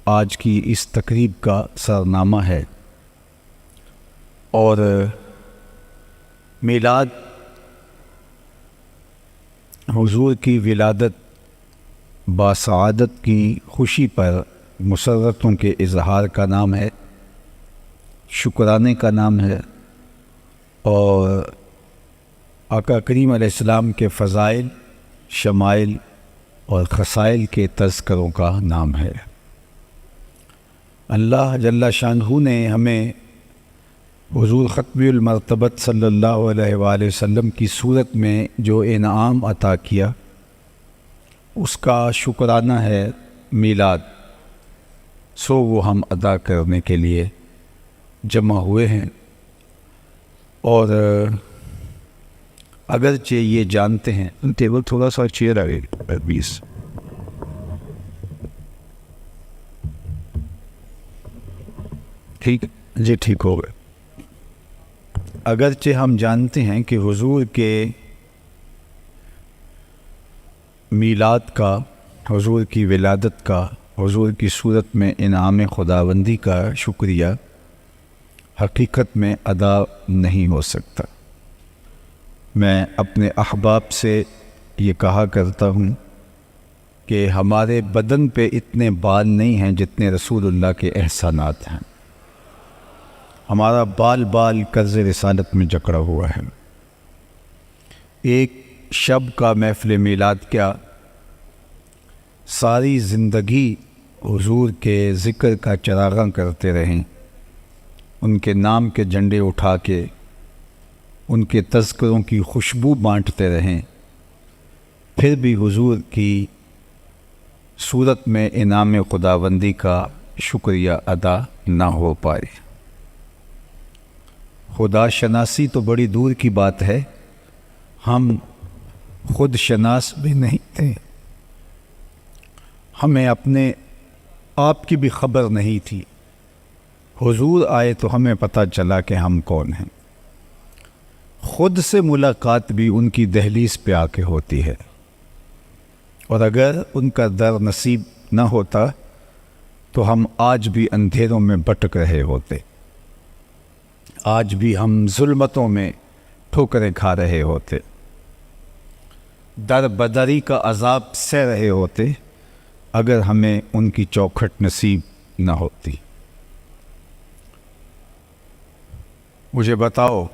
آج کی اس تقریب کا سرنامہ ہے، اور میلاد حضور کی ولادت باسعادت کی خوشی پر مسرتوں کے اظہار کا نام ہے، شکرانے کا نام ہے، اور آقا کریم علیہ السلام کے فضائل، شمائل اور خصائل کے تذکروں کا نام ہے۔ اللہ جل شانہ نے ہمیں حضور ختم المرتبت صلی اللہ علیہ وآلہ وسلم کی صورت میں جو انعام عطا کیا، اس کا شکرانہ ہے میلاد، سو وہ ہم ادا کرنے کے لیے جمع ہوئے ہیں۔ اور اگرچہ یہ جانتے ہیں، ٹیبل تھوڑا سا چیئر آگے پلیز، ٹھیک جی، ٹھیک ہو گئے۔ اگرچہ ہم جانتے ہیں کہ حضور کے میلاد کا، حضور کی ولادت کا، حضور کی صورت میں انعام خداوندی کا شکریہ حقیقت میں ادا نہیں ہو سکتا۔ میں اپنے احباب سے یہ کہا کرتا ہوں کہ ہمارے بدن پہ اتنے بال نہیں ہیں جتنے رسول اللہ کے احسانات ہیں۔ ہمارا بال بال قرض رسالت میں جکڑا ہوا ہے۔ ایک شب کا محفل میلاد کیا، ساری زندگی حضور کے ذکر کا چراغاں کرتے رہیں، ان کے نام کے جھنڈے اٹھا کے ان کے تذکروں کی خوشبو بانٹتے رہیں، پھر بھی حضور کی صورت میں انعام خداوندی کا شکریہ ادا نہ ہو پائے۔ خدا شناسی تو بڑی دور کی بات ہے، ہم خود شناس بھی نہیں تھے، ہمیں اپنے آپ کی بھی خبر نہیں تھی۔ حضور آئے تو ہمیں پتہ چلا کہ ہم کون ہیں۔ خود سے ملاقات بھی ان کی دہلیز پہ آ کے ہوتی ہے، اور اگر ان کا در نصیب نہ ہوتا تو ہم آج بھی اندھیروں میں بھٹک رہے ہوتے، آج بھی ہم ظلمتوں میں ٹھوکریں کھا رہے ہوتے، در بدری کا عذاب سہ رہے ہوتے، اگر ہمیں ان کی چوکھٹ نصیب نہ ہوتی۔ مجھے بتاؤ،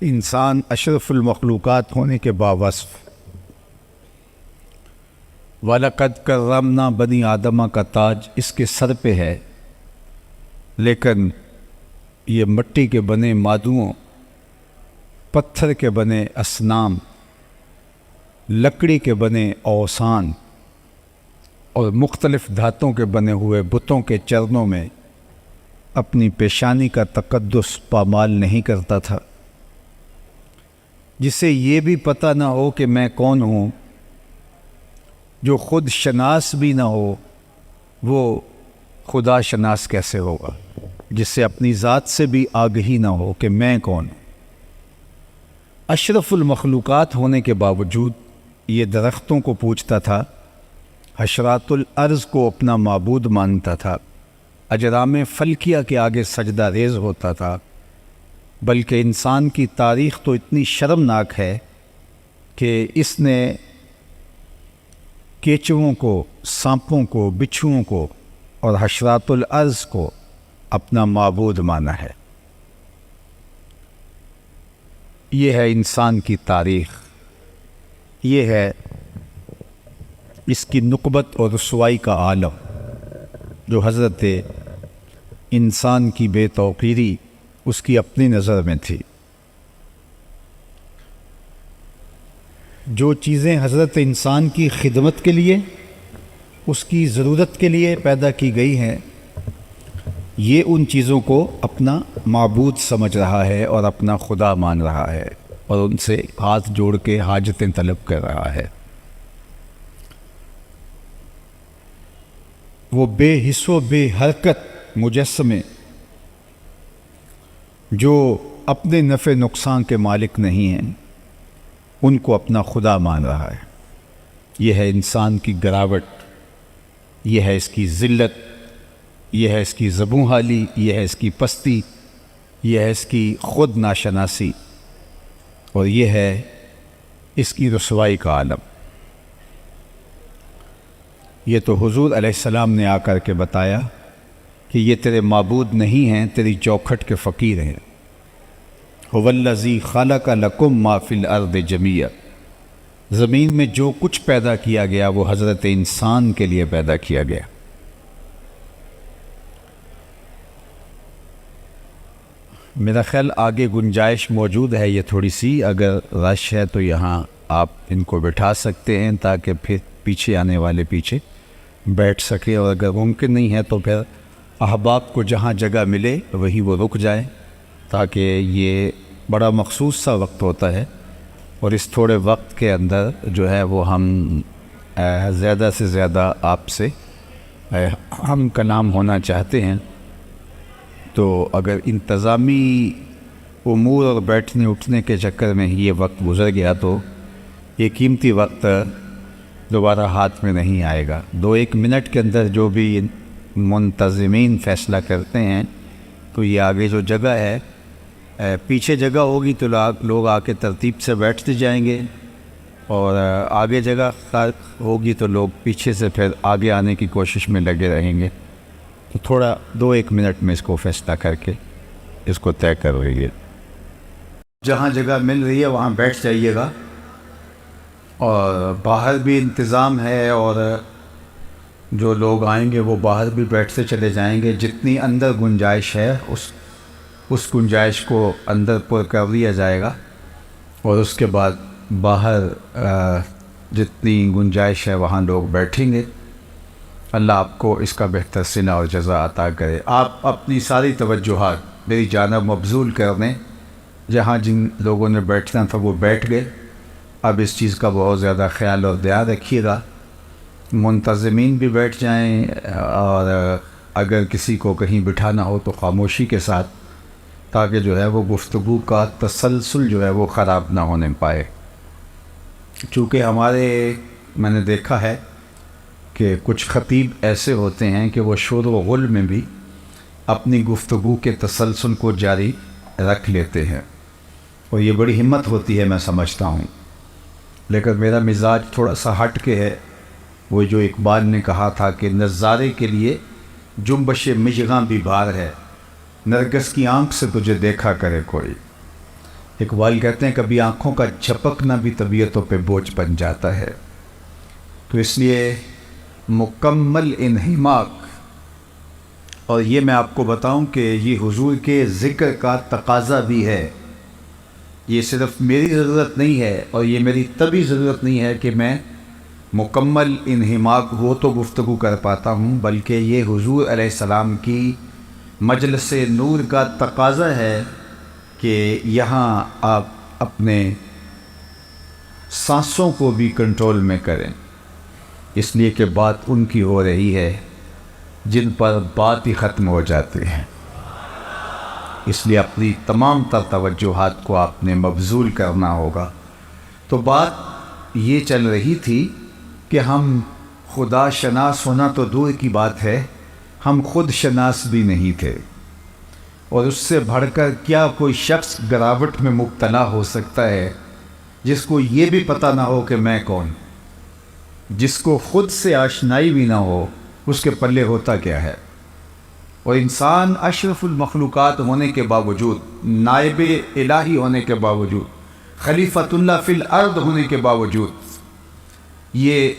انسان اشرف المخلوقات ہونے کے باوصف، وَلَقَدْ كَرَّمْنَا بنی آدمہ کا تاج اس کے سر پہ ہے، لیکن یہ مٹی کے بنے مادوؤں، پتھر کے بنے اصنام، لکڑی کے بنے اوثان اور مختلف دھاتوں کے بنے ہوئے بتوں کے چرنوں میں اپنی پیشانی کا تقدس پامال نہیں کرتا تھا، جسے یہ بھی پتہ نہ ہو کہ میں کون ہوں، جو خود شناس بھی نہ ہو، وہ خدا شناس کیسے ہوگا، جس سے اپنی ذات سے بھی آگہی نہ ہو کہ میں کون ہوں۔ اشرف المخلوقات ہونے کے باوجود یہ درختوں کو پوجتا تھا، حشرات الارض کو اپنا معبود مانتا تھا، اجرام فلکیہ کے آگے سجدہ ریز ہوتا تھا، بلکہ انسان کی تاریخ تو اتنی شرمناک ہے کہ اس نے کیچوؤں کو، سانپوں کو، بچھوؤں کو اور حشرات الارض کو اپنا معبود مانا ہے۔ یہ ہے انسان کی تاریخ، یہ ہے اس کی نقبت اور رسوائی کا عالم، جو حضرت انسان کی بے توقیری اس کی اپنی نظر میں تھی۔ جو چیزیں حضرت انسان کی خدمت کے لیے، اس کی ضرورت کے لیے پیدا کی گئی ہیں، یہ ان چیزوں کو اپنا معبود سمجھ رہا ہے اور اپنا خدا مان رہا ہے، اور ان سے ہاتھ جوڑ کے حاجتیں طلب کر رہا ہے۔ وہ بے حس و بے حرکت مجسمے جو اپنے نفع نقصان کے مالک نہیں ہیں، ان کو اپنا خدا مان رہا ہے۔ یہ ہے انسان کی گراوٹ، یہ ہے اس کی ذلت، یہ ہے اس کی زبوں حالی، یہ ہے اس کی پستی، یہ ہے اس کی خود ناشناسی، اور یہ ہے اس کی رسوائی کا عالم۔ یہ تو حضور علیہ السلام نے آ کر کے بتایا کہ یہ تیرے معبود نہیں ہیں، تیری چوکھٹ کے فقیر ہیں۔ هو الذی خلق لکم ما فی الارض جمیعا، زمین میں جو کچھ پیدا کیا گیا وہ حضرت انسان کے لیے پیدا کیا گیا۔ میرا خیال آگے گنجائش موجود ہے، یہ تھوڑی سی اگر رش ہے تو یہاں آپ ان کو بٹھا سکتے ہیں تاکہ پھر پیچھے آنے والے پیچھے بیٹھ سکے، اور اگر ممکن نہیں ہے تو پھر احباب کو جہاں جگہ ملے وہی وہ رک جائیں، تاکہ یہ بڑا مخصوص سا وقت ہوتا ہے، اور اس تھوڑے وقت کے اندر جو ہے وہ ہم زیادہ سے زیادہ آپ سے ہم کلام ہونا چاہتے ہیں۔ تو اگر انتظامی امور اور بیٹھنے اٹھنے کے چکر میں یہ وقت گزر گیا تو یہ قیمتی وقت دوبارہ ہاتھ میں نہیں آئے گا۔ 2-1 منٹ کے اندر جو بھی منتظمین فیصلہ کرتے ہیں تو یہ آگے جو جگہ ہے، پیچھے جگہ ہوگی تو لوگ آ کے ترتیب سے بیٹھتے جائیں گے، اور آگے جگہ ہوگی تو لوگ پیچھے سے پھر آگے آنے کی کوشش میں لگے رہیں گے۔ تو تھوڑا 2-1 منٹ میں اس کو فیصلہ کر کے اس کو طے کر رہی ہے۔ جہاں جگہ مل رہی ہے وہاں بیٹھ جائیے گا، اور باہر بھی انتظام ہے، اور جو لوگ آئیں گے وہ باہر بھی بیٹھتے چلے جائیں گے۔ جتنی اندر گنجائش ہے اس گنجائش کو اندر پر کر لیا جائے گا، اور اس کے بعد باہر جتنی گنجائش ہے وہاں لوگ بیٹھیں گے۔ اللہ آپ کو اس کا بہتر صلہ اور جزا عطا کرے۔ آپ اپنی ساری توجہات میری جانب مبذول کر دیں، جہاں جن لوگوں نے بیٹھنا تھا وہ بیٹھ گئے۔ اب اس چیز کا بہت زیادہ خیال اور دھیان رکھیے گا، منتظمین بھی بیٹھ جائیں، اور اگر کسی کو کہیں بٹھانا ہو تو خاموشی کے ساتھ، تاکہ جو ہے وہ گفتگو کا تسلسل جو ہے وہ خراب نہ ہونے پائے۔ چونکہ میں نے دیکھا ہے کہ کچھ خطیب ایسے ہوتے ہیں کہ وہ شور و غل میں بھی اپنی گفتگو کے تسلسل کو جاری رکھ لیتے ہیں، اور یہ بڑی ہمت ہوتی ہے، میں سمجھتا ہوں۔ لیکن میرا مزاج تھوڑا سا ہٹ کے ہے، وہ جو اقبال نے کہا تھا کہ نظارے کے لیے جنبش مژگاں بھی بھار ہے، نرگس کی آنکھ سے تجھے دیکھا کرے کوئی۔ اقبال کہتے ہیں کبھی آنکھوں کا جھپکنا بھی طبیعتوں پہ بوجھ بن جاتا ہے۔ تو اس لیے مکمل انہماک، اور یہ میں آپ کو بتاؤں کہ یہ حضور کے ذکر کا تقاضا بھی ہے، یہ صرف میری ضرورت نہیں ہے، اور یہ میری طبی ضرورت نہیں ہے کہ میں مکمل انہماک ہو تو گفتگو کر پاتا ہوں، بلکہ یہ حضور علیہ السلام کی مجلس نور کا تقاضا ہے کہ یہاں آپ اپنے سانسوں کو بھی کنٹرول میں کریں، اس لیے کہ بات ان کی ہو رہی ہے جن پر بات ہی ختم ہو جاتی ہے۔ اس لیے اپنی تمام تر توجہات کو آپ نے مبذول کرنا ہوگا۔ تو بات یہ چل رہی تھی کہ ہم خدا شناس ہونا تو دور کی بات ہے، ہم خود شناس بھی نہیں تھے، اور اس سے بڑھ کر کیا کوئی شخص گراوٹ میں مبتلا ہو سکتا ہے جس کو یہ بھی پتہ نہ ہو کہ میں کون، جس کو خود سے آشنائی بھی نہ ہو، اس کے پلے ہوتا کیا ہے۔ اور انسان اشرف المخلوقات ہونے کے باوجود، نائب الہی ہونے کے باوجود، خلیفۃ اللہ فی الارض ہونے کے باوجود، یہ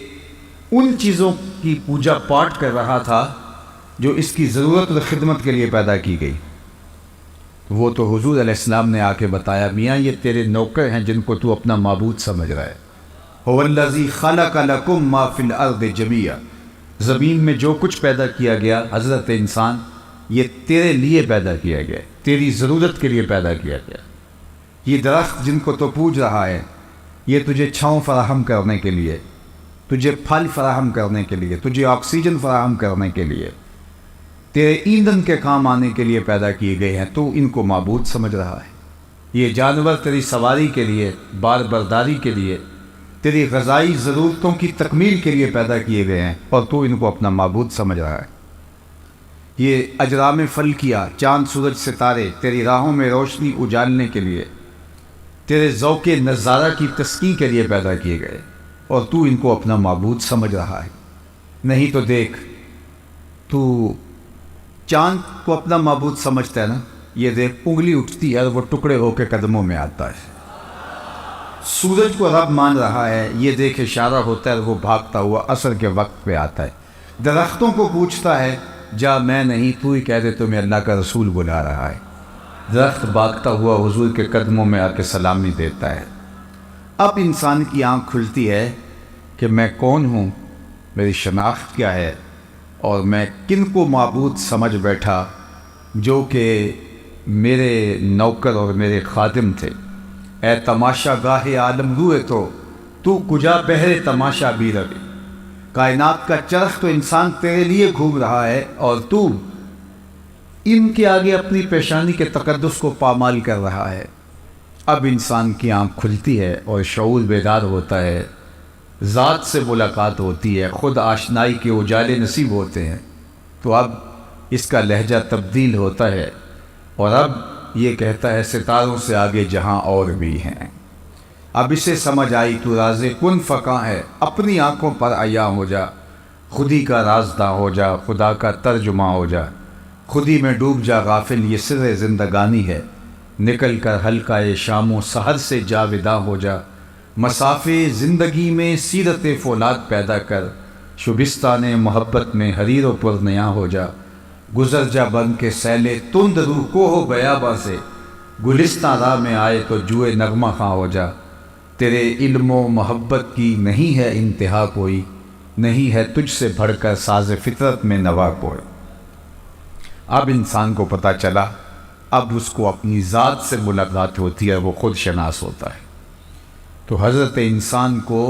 ان چیزوں کی پوجا پاٹ کر رہا تھا جو اس کی ضرورت اور خدمت کے لیے پیدا کی گئی۔ وہ تو حضور علیہ السلام نے آ کے بتایا، میاں یہ تیرے نوکر ہیں جن کو تو اپنا معبود سمجھ رہا ہے۔ هو الذی خلق لکم ما فی الارض جمیعا، زمین میں جو کچھ پیدا کیا گیا حضرت انسان، یہ تیرے لیے پیدا کیا گیا، تیری ضرورت کے لیے پیدا کیا گیا۔ یہ درخت جن کو تو پوج رہا ہے، یہ تجھے چھاؤں فراہم کرنے کے لیے، تجھے پھل فراہم کرنے کے لیے، تجھے آکسیجن فراہم کرنے کے لیے، تیرے ایندھن کے کام آنے کے لیے پیدا کیے گئے ہیں، تو ان کو معبود سمجھ رہا ہے۔ یہ جانور تیری سواری کے لیے، بار برداری کے لیے، تیری غذائی ضرورتوں کی تکمیل کے لیے پیدا کیے گئے ہیں، اور تو ان کو اپنا معبود سمجھ رہا ہے۔ یہ اجرام فلکیہ، چاند سورج ستارے تیری راہوں میں روشنی اجالنے کے لیے، تیرے ذوق نظارہ کی تسکین کے لیے پیدا کیے گئے، اور تو ان کو اپنا معبود سمجھ رہا ہے۔ نہیں تو دیکھ، تو چاند کو اپنا معبود سمجھتا ہے نا، یہ دیکھ انگلی اٹھتی ہے اور وہ ٹکڑے ہو کے قدموں میں آتا ہے۔ سورج کو رب مان رہا ہے، یہ دیکھ اشارہ ہوتا ہے اور وہ بھاگتا ہوا عصر کے وقت پہ آتا ہے۔ درختوں کو پوچھتا ہے، جا میں نہیں، تو ہی کہہ دے تمہیں اللہ کا رسول بلا رہا ہے۔ درخت بھاگتا ہوا حضور کے قدموں میں آ کے سلامی دیتا ہے۔ اب انسان کی آنکھ کھلتی ہے کہ میں کون ہوں، میری شناخت کیا ہے، اور میں کن کو معبود سمجھ بیٹھا جو کہ میرے نوکر اور میرے خادم تھے۔ اے تماشا گاہ عالم روئے تو کجا بہرے تماشا بھی روی۔ کائنات کا چرخ تو انسان تیرے لیے گھوم رہا ہے، اور تو ان کے آگے اپنی پیشانی کے تقدس کو پامال کر رہا ہے۔ اب انسان کی آنکھ کھلتی ہے اور شعور بیدار ہوتا ہے، ذات سے ملاقات ہوتی ہے، خود آشنائی کے اجالے نصیب ہوتے ہیں۔ تو اب اس کا لہجہ تبدیل ہوتا ہے، اور اب یہ کہتا ہے ستاروں سے آگے جہاں اور بھی ہیں۔ اب اسے سمجھ آئی تو راز کن فقاں ہے، اپنی آنکھوں پر عیاں ہو جا، خودی کا رازداں ہو جا، خدا کا ترجمہ ہو جا، خودی میں ڈوب جا غافل، یہ سر زندگانی ہے، نکل کر حلقہ شام و سحر سے جاوداں ہو جا، مسافے زندگی میں سیرت فولاد پیدا کر، شبستان محبت میں حریر و پرنیاں ہو جا، گزر جا بن کے سیلے تند روح کو ہو بیاباں سے، گلستان راہ میں آئے تو جوئے نغمہ خواں ہو جا، تیرے علم و محبت کی نہیں ہے انتہا کوئی، نہیں ہے تجھ سے بڑھ کر ساز فطرت میں نوا کوئی۔ اب انسان کو پتہ چلا، اب اس کو اپنی ذات سے ملاقات ہوتی ہے، وہ خود شناس ہوتا ہے۔ تو حضرت انسان کو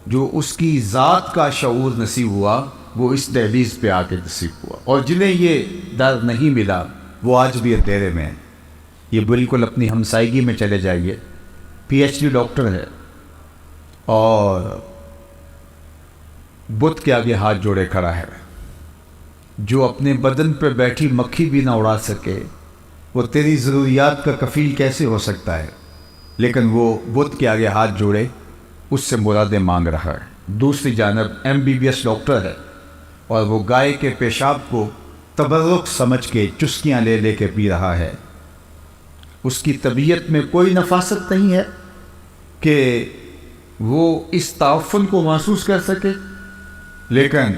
جو اس کی ذات کا شعور نصیب ہوا، وہ اس دہلیز پہ آ کے نصیب ہوا، اور جنہیں یہ در نہیں ملا وہ آج بھی اندھیرے میں ہیں۔ یہ بالکل اپنی ہمسائیگی میں چلے جائیے، پی ایچ ڈی ڈاکٹر ہے، اور بت کے آگے ہاتھ جوڑے کھڑا ہے۔ جو اپنے بدن پہ بیٹھی مکھی بھی نہ اڑا سکے، وہ تیری ضروریات کا کفیل کیسے ہو سکتا ہے؟ لیکن وہ بت کے آگے ہاتھ جوڑے اس سے مرادیں مانگ رہا ہے۔ دوسری جانب MBBS ڈاکٹر ہے، اور وہ گائے کے پیشاب کو تبرک سمجھ کے چسکیاں لے لے کے پی رہا ہے۔ اس کی طبیعت میں کوئی نفاست نہیں ہے کہ وہ اس تعفن کو محسوس کر سکے، لیکن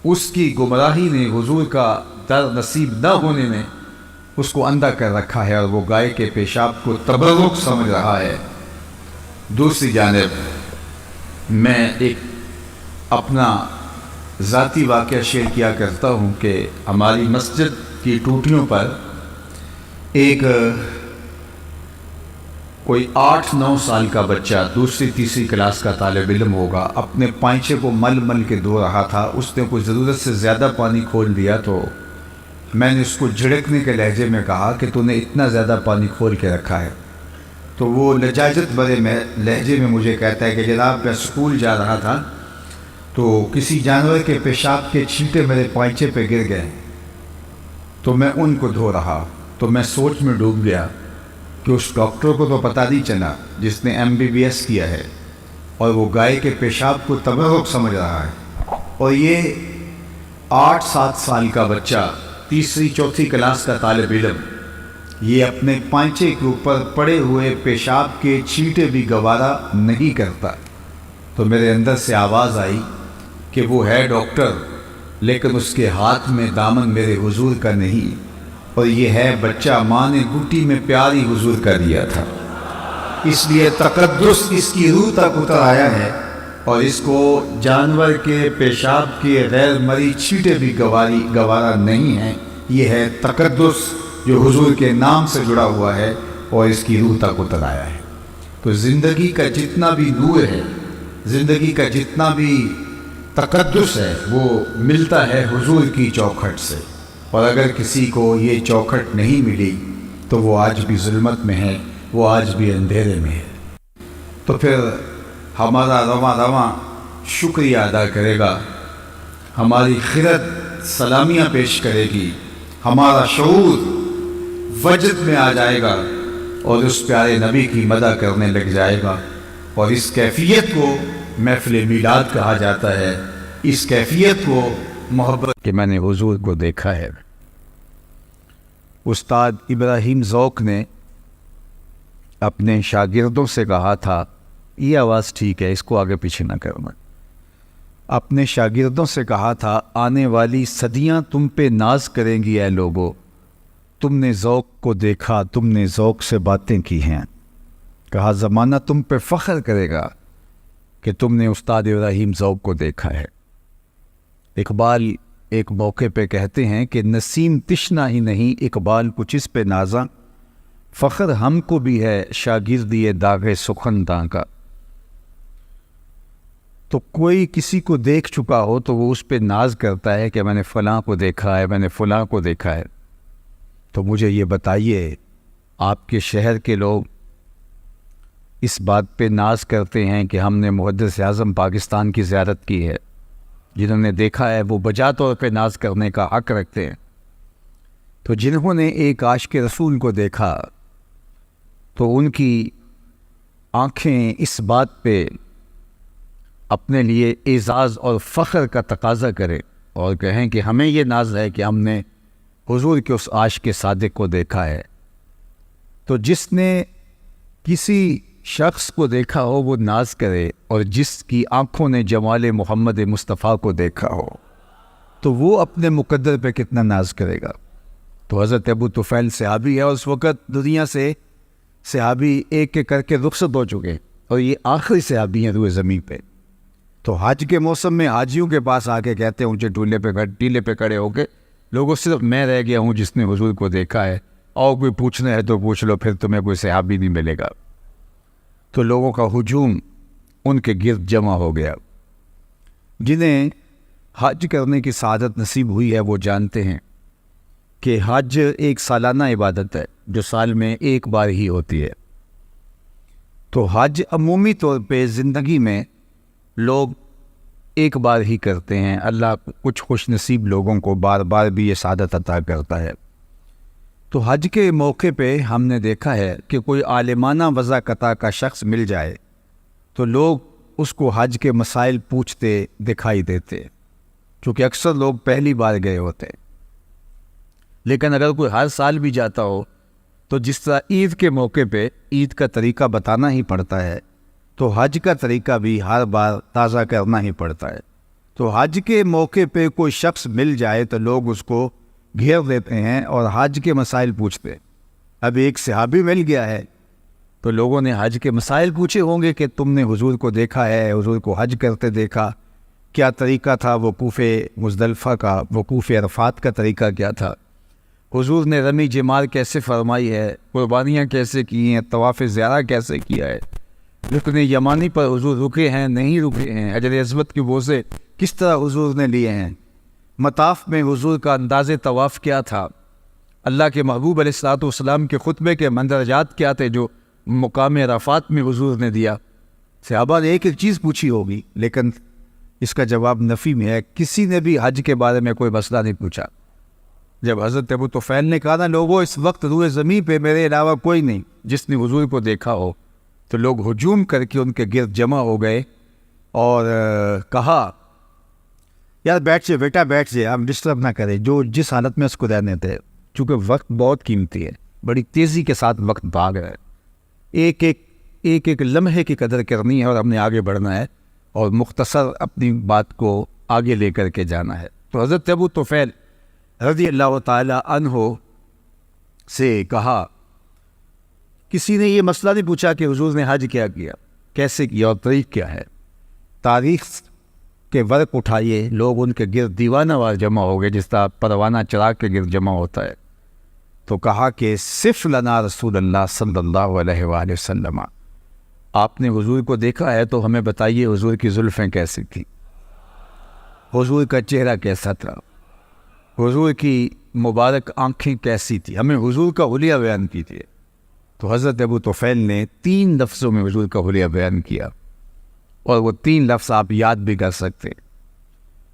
اس کی گمراہی نے، حضور کا در نصیب نہ ہونے نے اس کو اندھا کر رکھا ہے، اور وہ گائے کے پیشاب کو تبرک سمجھ رہا ہے۔ دوسری جانب میں ایک اپنا ذاتی واقعہ شیئر کیا کرتا ہوں کہ ہماری مسجد کی ٹوٹیوں پر ایک کوئی 8-9 سال کا بچہ، دوسری تیسری کلاس کا طالب علم ہوگا، اپنے پائنچے کو مل مل کے دھو رہا تھا۔ اس نے کوئی ضرورت سے زیادہ پانی کھول دیا، تو میں نے اس کو جھڑکنے کے لہجے میں کہا کہ تو نے اتنا زیادہ پانی کھول کے رکھا ہے۔ تو وہ لجاجت بھرے میں لہجے میں مجھے کہتا ہے کہ جناب میں اسکول جا رہا تھا تو کسی جانور کے پیشاب کے چھینٹے میرے پائنچے پہ گر گئے، تو میں ان کو دھو رہا، تو میں سوچ میں ڈوب گیا کہ اس ڈاکٹر کو تو پتہ نہیں چلا جس نے MBBS کیا ہے، اور وہ گائے کے پیشاب کو تبرک سمجھ رہا ہے، اور یہ 8-7 سال کا بچہ، تیسری چوتھی کلاس کا طالب علم، یہ اپنے پائنچے کے اوپر پڑے ہوئے پیشاب کے چھینٹے بھی گوارا نہیں کرتا۔ تو میرے اندر سے آواز آئی کہ وہ ہے ڈاکٹر، لیکن اس کے ہاتھ میں دامن میرے حضور کا نہیں، اور یہ ہے بچہ ماں نے گھٹی میں پیاری حضور کا دیا تھا، اس لیے تقدس اس کی روح تک اتر آیا ہے، اور اس کو جانور کے پیشاب کے غیر مری چھینٹے بھی گوارا نہیں ہیں۔ یہ ہے تقدس جو حضور کے نام سے جڑا ہوا ہے اور اس کی روح تک اتر آیا ہے۔ تو زندگی کا جتنا بھی نور ہے، زندگی کا جتنا بھی تقدس ہے، وہ ملتا ہے حضور کی چوکھٹ سے، اور اگر کسی کو یہ چوکھٹ نہیں ملی تو وہ آج بھی ظلمت میں ہے، وہ آج بھی اندھیرے میں ہے۔ تو پھر ہمارا رواں شکریہ ادا کرے گا، ہماری خرد سلامیاں پیش کرے گی، ہمارا شعور وجد میں آ جائے گا اور اس پیارے نبی کی مدح کرنے لگ جائے گا، اور اس کیفیت کو محفل میلاد کہا جاتا ہے۔ اس کیفیت کو محبت کہ میں نے حضور کو دیکھا ہے۔ استاد ابراہیم ذوق نے اپنے شاگردوں سے کہا تھا، یہ آواز ٹھیک ہے، اس کو آگے پیچھے نہ کرنا، اپنے شاگردوں سے کہا تھا، آنے والی صدیاں تم پہ ناز کریں گی اے لوگو، تم نے ذوق کو دیکھا، تم نے ذوق سے باتیں کی ہیں۔ کہا زمانہ تم پہ فخر کرے گا کہ تم نے استاد ابراہیم ذوق کو دیکھا ہے۔ اقبال ایک موقع پہ کہتے ہیں کہ نسیم تشنا ہی نہیں اقبال کچھ اس پہ نازاں، فخر ہم کو بھی ہے شاگردی داغ سخنداں کا۔ تو کوئی کسی کو دیکھ چکا ہو تو وہ اس پہ ناز کرتا ہے کہ میں نے فلاں کو دیکھا ہے، میں نے فلاں کو دیکھا ہے۔ تو مجھے یہ بتائیے، آپ کے شہر کے لوگ اس بات پہ ناز کرتے ہیں کہ ہم نے محدث اعظم پاکستان کی زیارت کی ہے، جنہوں نے دیکھا ہے وہ بجا طور پہ ناز کرنے کا حق رکھتے ہیں۔ تو جنہوں نے ایک عاشق رسول کو دیکھا تو ان کی آنکھیں اس بات پہ اپنے لیے اعزاز اور فخر کا تقاضا کریں اور کہیں کہ ہمیں یہ ناز ہے کہ ہم نے حضور کے اس عاشق صادق کو دیکھا ہے۔ تو جس نے کسی شخص کو دیکھا ہو وہ ناز کرے، اور جس کی آنکھوں نے جمال محمد مصطفیٰ کو دیکھا ہو تو وہ اپنے مقدر پہ کتنا ناز کرے گا۔ تو حضرت ابو طفیل صحابی ہے، اور اس وقت دنیا سے صحابی ایک ایک کر کے رخصت ہو چکے، اور یہ آخری صحابی ہیں روئے زمین پہ۔ تو حج کے موسم میں حاجیوں کے پاس آ کے کہتے ہیں اونچے ٹیلے پہ کھڑے ہو کے، لوگوں صرف میں رہ گیا ہوں جس نے حضور کو دیکھا ہے، اور کوئی پوچھنا ہے تو پوچھ لو، پھر تمہیں کوئی صحابی نہیں ملے گا۔ تو لوگوں کا ہجوم ان کے گرد جمع ہو گیا۔ جنہیں حج کرنے کی سعادت نصیب ہوئی ہے وہ جانتے ہیں کہ حج ایک سالانہ عبادت ہے جو سال میں ایک بار ہی ہوتی ہے۔ تو حج عمومی طور پہ زندگی میں لوگ ایک بار ہی کرتے ہیں، اللہ کچھ خوش نصیب لوگوں کو بار بار بھی یہ سعادت عطا کرتا ہے۔ تو حج کے موقع پہ ہم نے دیکھا ہے کہ کوئی عالمانہ وضاقطع کا شخص مل جائے تو لوگ اس کو حج کے مسائل پوچھتے دکھائی دیتے، کیونکہ اکثر لوگ پہلی بار گئے ہوتے۔ لیکن اگر کوئی ہر سال بھی جاتا ہو تو جس طرح عید کے موقع پہ عید کا طریقہ بتانا ہی پڑتا ہے، تو حج کا طریقہ بھی ہر بار تازہ کرنا ہی پڑتا ہے۔ تو حج کے موقع پہ کوئی شخص مل جائے تو لوگ اس کو گھیر دیتے ہیں اور حج کے مسائل پوچھتے۔ اب ایک صحابی مل گیا ہے تو لوگوں نے حج کے مسائل پوچھے ہوں گے کہ تم نے حضور کو دیکھا ہے، حضور کو حج کرتے دیکھا، کیا طریقہ تھا وقوف مزدلفہ کا، وقوف عرفات کا طریقہ کیا تھا، حضور نے رمی جمار کیسے فرمائی ہے، قربانیاں کیسے کی ہیں، طواف زیارہ کیسے کیا ہے، رکن یمانی پر حضور رکے ہیں نہیں رکے ہیں، حجر اسود کے بوسے کس طرح حضور نے لیے ہیں، مطاف میں حضور کا انداز طواف کیا تھا، اللہ کے محبوب علیہ الصلوۃ والسلام کے خطبے کے مندرجات کیا تھے جو مقام عرفات میں حضور نے دیا۔ صحابہ نے ایک ایک چیز پوچھی ہوگی، لیکن اس کا جواب نفی میں ہے، کسی نے بھی حج کے بارے میں کوئی مسئلہ نہیں پوچھا۔ جب حضرت ابو طفیل نے کہا نا لوگوں اس وقت روئے زمین پہ میرے علاوہ کوئی نہیں جس نے حضور کو دیکھا ہو، تو لوگ ہجوم کر کے ان کے گرد جمع ہو گئے اور کہا یار بیٹھ جائے بیٹا، بیٹھ جائے، آپ ڈسٹرب نہ کریں، جو جس حالت میں اس کو رہنے تھے، چونکہ وقت بہت قیمتی ہے، بڑی تیزی کے ساتھ وقت بھاگ رہا ہے، ایک ایک لمحے کی قدر کرنی ہے اور ہم نے آگے بڑھنا ہے اور مختصر اپنی بات کو آگے لے کر کے جانا ہے۔ تو حضرت ابو طفیل رضی اللہ تعالی عنہ سے کہا، کسی نے یہ مسئلہ نہیں پوچھا کہ حضور نے حج کیا کیسے کیا اور تاریخ کیا ہے، تاریخ کے ورق اٹھائیے، لوگ ان کے گرد دیوانہ وار جمع ہو گئے جس طرح پروانہ چراغ کے گرد جمع ہوتا ہے۔ تو کہا کہ صف لنا رسول اللہ صلی اللہ علیہ وآلہ وسلم، آپ نے حضور کو دیکھا ہے تو ہمیں بتائیے حضور کی زلفیں کیسی تھی، حضور کا چہرہ کیسا تھا، حضور کی مبارک آنکھیں کیسی تھی، ہمیں حضور کا حلیہ بیان کیجیے۔ تو حضرت ابو طفیل نے 3 لفظوں میں حضور کا حلیہ بیان کیا، اور وہ 3 لفظ آپ یاد بھی کر سکتے،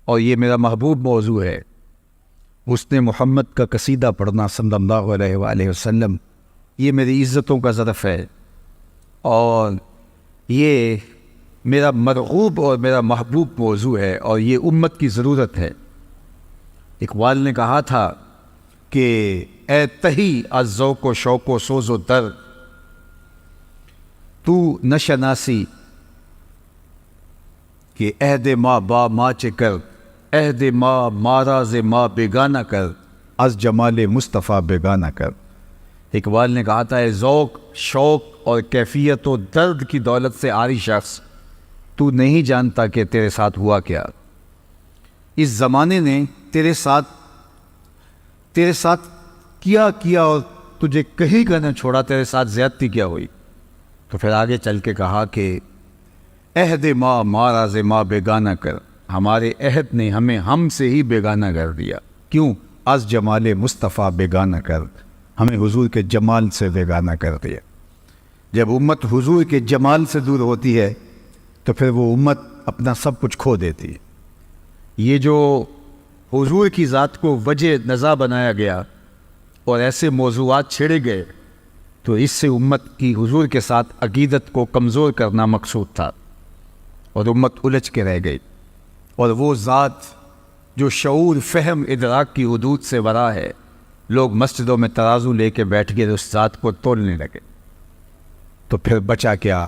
اور یہ میرا محبوب موضوع ہے حسن محمد کا قصیدہ پڑھنا صلی اللہ علیہ وآلہ وسلم، یہ میری عزتوں کا ظرف ہے، اور یہ میرا مرغوب اور میرا محبوب موضوع ہے، اور یہ امت کی ضرورت ہے۔ اقبال نے کہا تھا کہ اے تہی از ذوق و شوق و سوز و درد، تو نشناسی کہ عہد ما با ما چے کر، عہد ما ماراز ما بیگانہ کر، از جمال مصطفیٰ بیگانہ کر۔ اقبال نے کہا تھا، اے ذوق، شوق اور کیفیت و درد کی دولت سے عاری شخص، تو نہیں جانتا کہ تیرے ساتھ ہوا کیا۔ اس زمانے نے تیرے ساتھ کیا اور تجھے کہیں کا نہ چھوڑا، تیرے ساتھ زیادتی کیا ہوئی۔ تو پھر آگے چل کے کہا کہ عہد ما ماراز ما بیگانہ کر، ہمارے عہد نے ہمیں ہم سے ہی بیگانہ کر دیا۔ کیوں؟ از جمال مصطفیٰ بیگانہ کر، ہمیں حضور کے جمال سے بیگانہ کر دیا۔ جب امت حضور کے جمال سے دور ہوتی ہے تو پھر وہ امت اپنا سب کچھ کھو دیتی ہے۔ یہ جو حضور کی ذات کو وجہ نزا بنایا گیا اور ایسے موضوعات چھیڑے گئے، تو اس سے امت کی حضور کے ساتھ عقیدت کو کمزور کرنا مقصود تھا، اور امت الجھ کے رہ گئی۔ اور وہ ذات جو شعور، فہم، ادراک کی حدود سے ورا ہے، لوگ مسجدوں میں ترازو لے کے بیٹھ گئے، اس ذات کو تولنے لگے۔ تو پھر بچا کیا؟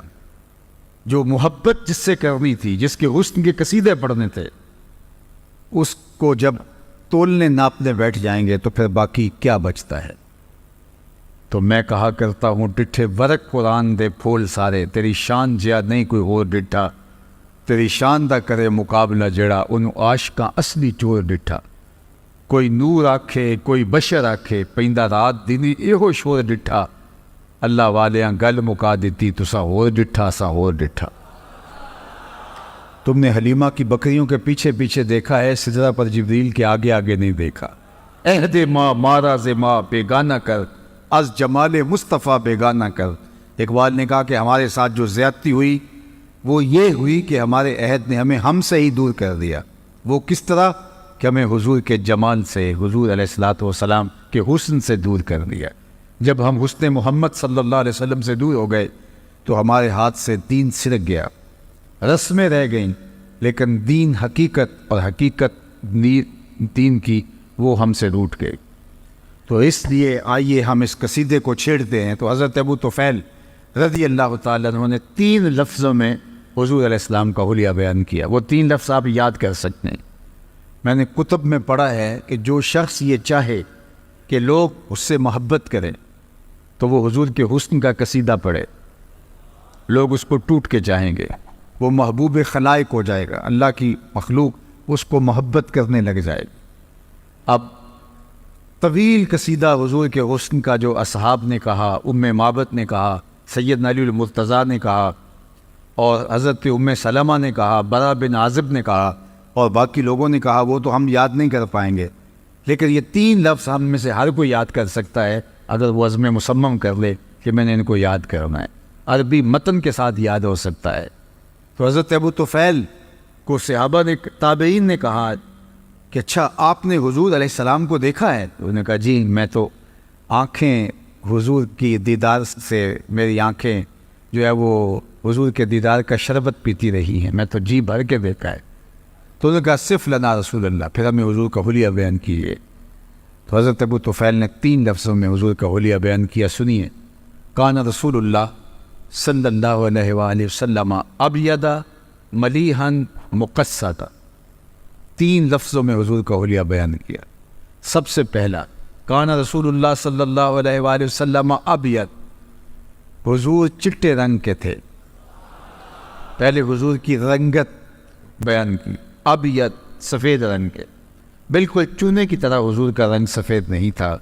جو محبت جس سے کرنی تھی، جس کے حسن کے قصیدے پڑھنے تھے، اس کو جب تولنے ناپنے بیٹھ جائیں گے تو پھر باقی کیا بچتا ہے؟ تو میں کہا کرتا ہوں، ڈٹھے ورق قرآن دے پھول سارے، تیری شان جیا نہیں کوئی اور ڈٹھا، تیری شان دا کرے مقابلہ جڑا، انہوں عاشقاں اصلی چور ڈٹھا۔ کوئی نور آکھے، کوئی بشر آکھے، پیندہ رات دینی ایہو شور ڈٹھا، اللہ والیاں گل مکا دیتی، تسا ہور ڈٹھا سا ہور ڈٹھا۔ تم نے حلیمہ کی بکریوں کے پیچھے پیچھے دیکھا ہے، سجدہ پر جبریل کے آگے آگے نہیں دیکھا۔ عہد ما ماراز ما بیگانہ کر، از جمال مصطفیٰ بیگانہ کر۔ اقبال نے کہا کہ ہمارے ساتھ جو زیادتی ہوئی وہ یہ ہوئی کہ ہمارے عہد نے ہمیں ہم سے ہی دور کر دیا۔ وہ کس طرح؟ کہ ہمیں حضور کے جمال سے، حضور علیہ الصلوۃ والسلام کے حسن سے دور کر دیا۔ جب ہم حسن محمد صلی اللہ علیہ وسلم سے دور ہو گئے تو ہمارے ہاتھ سے دین سرک گیا، رسمیں رہ گئیں، لیکن دین حقیقت، اور حقیقت دین کی، وہ ہم سے روٹ گئے۔ تو اس لیے آئیے ہم اس قصیدے کو چھیڑتے ہیں۔ تو حضرت ابو طفیل رضی اللہ تعالیٰ عنہ نے 3 لفظوں میں حضور علیہ السلام کا حلیہ بیان کیا۔ وہ 3 لفظ آپ یاد کر سکتے ہیں۔ میں نے کتب میں پڑھا ہے کہ جو شخص یہ چاہے کہ لوگ اس سے محبت کریں تو وہ حضور کے حسن کا قصیدہ پڑھے، لوگ اس کو ٹوٹ کے چاہیں گے، وہ محبوب خلائق ہو جائے گا، اللہ کی مخلوق اس کو محبت کرنے لگ جائے گی۔ اب طویل قصیدہ حضور کے حسن کا جو اصحاب نے کہا، ام معبد نے کہا، سیدنا علی المرتضیٰ نے کہا، اور حضرت ام سلمہ نے کہا، برا بن عازب نے کہا، اور باقی لوگوں نے کہا، وہ تو ہم یاد نہیں کر پائیں گے، لیکن یہ 3 لفظ ہم میں سے ہر کوئی یاد کر سکتا ہے اگر وہ عزم مصمم کر لے کہ میں نے ان کو یاد کرنا ہے۔ عربی متن کے ساتھ یاد ہو سکتا ہے۔ تو حضرت ابو طفیل کو صحابہ نے، تابعین نے کہا کہ اچھا آپ نے حضور علیہ السلام کو دیکھا ہے؟ تو انہوں نے کہا جی، میں تو آنکھیں حضور کی دیدار سے، میری آنکھیں جو ہے وہ حضور کے دیدار کا شربت پیتی رہی ہیں، میں تو جی بھر کے دیکھا ہے۔ تو انہوں نے کہا صف لنا رسول اللہ، پھر ہمیں حضور کا حلیہ بیان کیجیے۔ تو حضرت ابو طفیل نے 3 لفظوں میں حضور کا حلیہ بیان کیا، سنیے۔ کان رسول اللہ صلی اللہ علیہ وآلہ وسلم ابیض ملیحا مقصدا، 3 لفظوں میں حضور کا حلیہ بیان کیا۔ سب سے پہلا، کان رسول اللہ صلی اللہ علیہ وآلہ وسلم ابیض، حضور چٹے رنگ کے تھے۔ پہلے حضور کی رنگت بیان کی، ابیض سفید رنگ کے، بالکل چونے کی طرح حضور کا رنگ سفید نہیں تھا،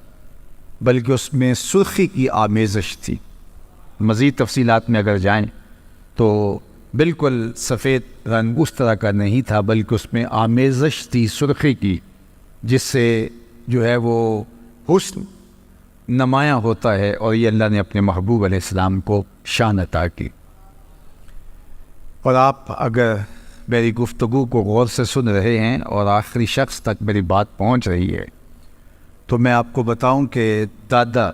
بلکہ اس میں سرخی کی آمیزش تھی۔ مزید تفصیلات میں اگر جائیں تو بالکل سفید رنگ اس طرح کا نہیں تھا، بلکہ اس میں آمیزش تھی سرخی کی، جس سے جو ہے وہ حسن نمایاں ہوتا ہے، اور یہ اللہ نے اپنے محبوب علیہ السلام کو شان عطا کی۔ اور آپ اگر میری گفتگو کو غور سے سن رہے ہیں اور آخری شخص تک میری بات پہنچ رہی ہے، تو میں آپ کو بتاؤں کہ دادا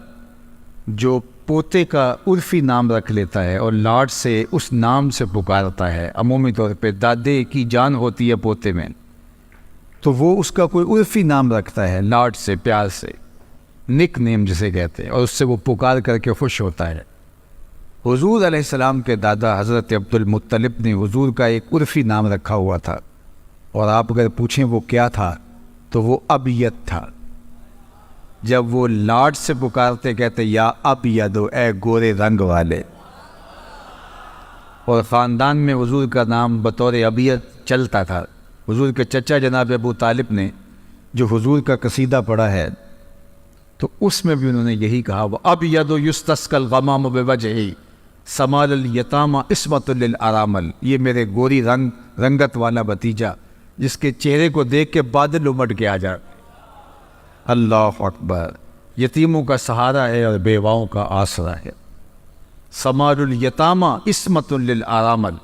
جو پوتے کا عرفی نام رکھ لیتا ہے اور لاڈ سے اس نام سے پکارتا ہے، عمومی طور پہ دادے کی جان ہوتی ہے پوتے میں، تو وہ اس کا کوئی عرفی نام رکھتا ہے لاڈ سے، پیار سے، نک نیم جسے کہتے ہیں، اور اس سے وہ پکار کر کے خوش ہوتا ہے۔ حضور علیہ السلام کے دادا حضرت عبد المطلب نے حضور کا ایک عرفی نام رکھا ہوا تھا، اور آپ اگر پوچھیں وہ کیا تھا تو وہ ابیت تھا۔ جب وہ لاڈ سے پکارتے کہتے یا ابیدو، اے گورے رنگ والے، اور خاندان میں حضور کا نام بطور ابیت چلتا تھا۔ حضور کے چچا جناب ابو طالب نے جو حضور کا قصیدہ پڑھا ہے تو اس میں بھی انہوں نے یہی کہا، وَأَبْيَضُ يُسْتَسْقَى الْغَمَامُ بِوَجْهِهِ سَمَالَ الْيَتَامَ عِصْمَةٌ لِلْأَرَامِلِ، یہ میرے گوری رنگت والا بھتیجا جس کے چہرے کو دیکھ کے بادل امٹ کے آ جائے۔ اللہ اکبر، یتیموں کا سہارا ہے اور بیواؤں کا آسرا ہے۔ سمال الیتامہ عصمۃ للارامل،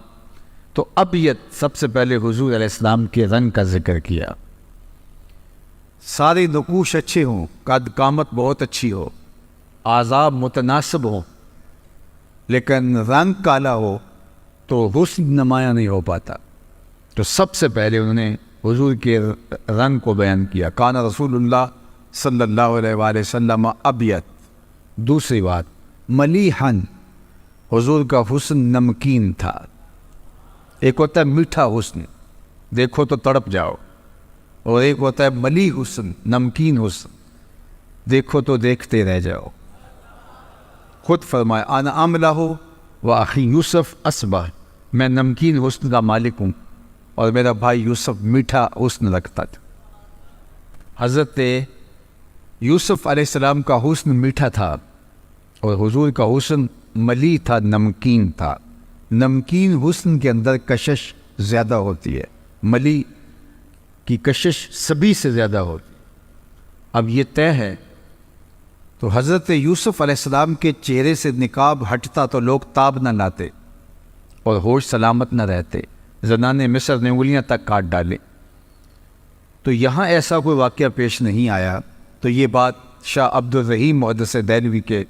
تو ابیت سب سے پہلے حضور علیہ السلام کے رنگ کا ذکر کیا۔ سارے نقوش اچھے ہوں، قد قامت بہت اچھی ہو، اعضاء متناسب ہوں، لیکن رنگ کالا ہو تو حسن نمایاں نہیں ہو پاتا۔ تو سب سے پہلے انہوں نے حضور کے رنگ کو بیان کیا، کان رسول اللہ صلی اللہ علیہ وآلہ وسلم ابیت۔ دوسری بات، ملیحن، حضور کا حسن نمکین تھا۔ ایک ہوتا ہے میٹھا حسن، دیکھو تو تڑپ جاؤ، اور ایک ہوتا ہے ملی حسن، نمکین حسن، دیکھو تو دیکھتے رہ جاؤ۔ خود فرمایا انا املہ و اخی یوسف اصبح، میں نمکین حسن کا مالک ہوں اور میرا بھائی یوسف میٹھا حسن رکھتا تھا۔ حضرت یوسف علیہ السلام کا حسن میٹھا تھا اور حضور کا حسن ملی تھا، نمکین تھا۔ نمکین حسن کے اندر کشش زیادہ ہوتی ہے، ملی کی کشش سبھی سے زیادہ ہوتی ہے۔ اب یہ طے ہے تو حضرت یوسف علیہ السلام کے چہرے سے نقاب ہٹتا تو لوگ تاب نہ لاتے اور ہوش سلامت نہ رہتے، زنان مصر نے انگلیاں تک کاٹ ڈالیں۔ تو یہاں ایسا کوئی واقعہ پیش نہیں آیا۔ تو یہ بات شاہ عبد الرحیم محدث دہلوی کے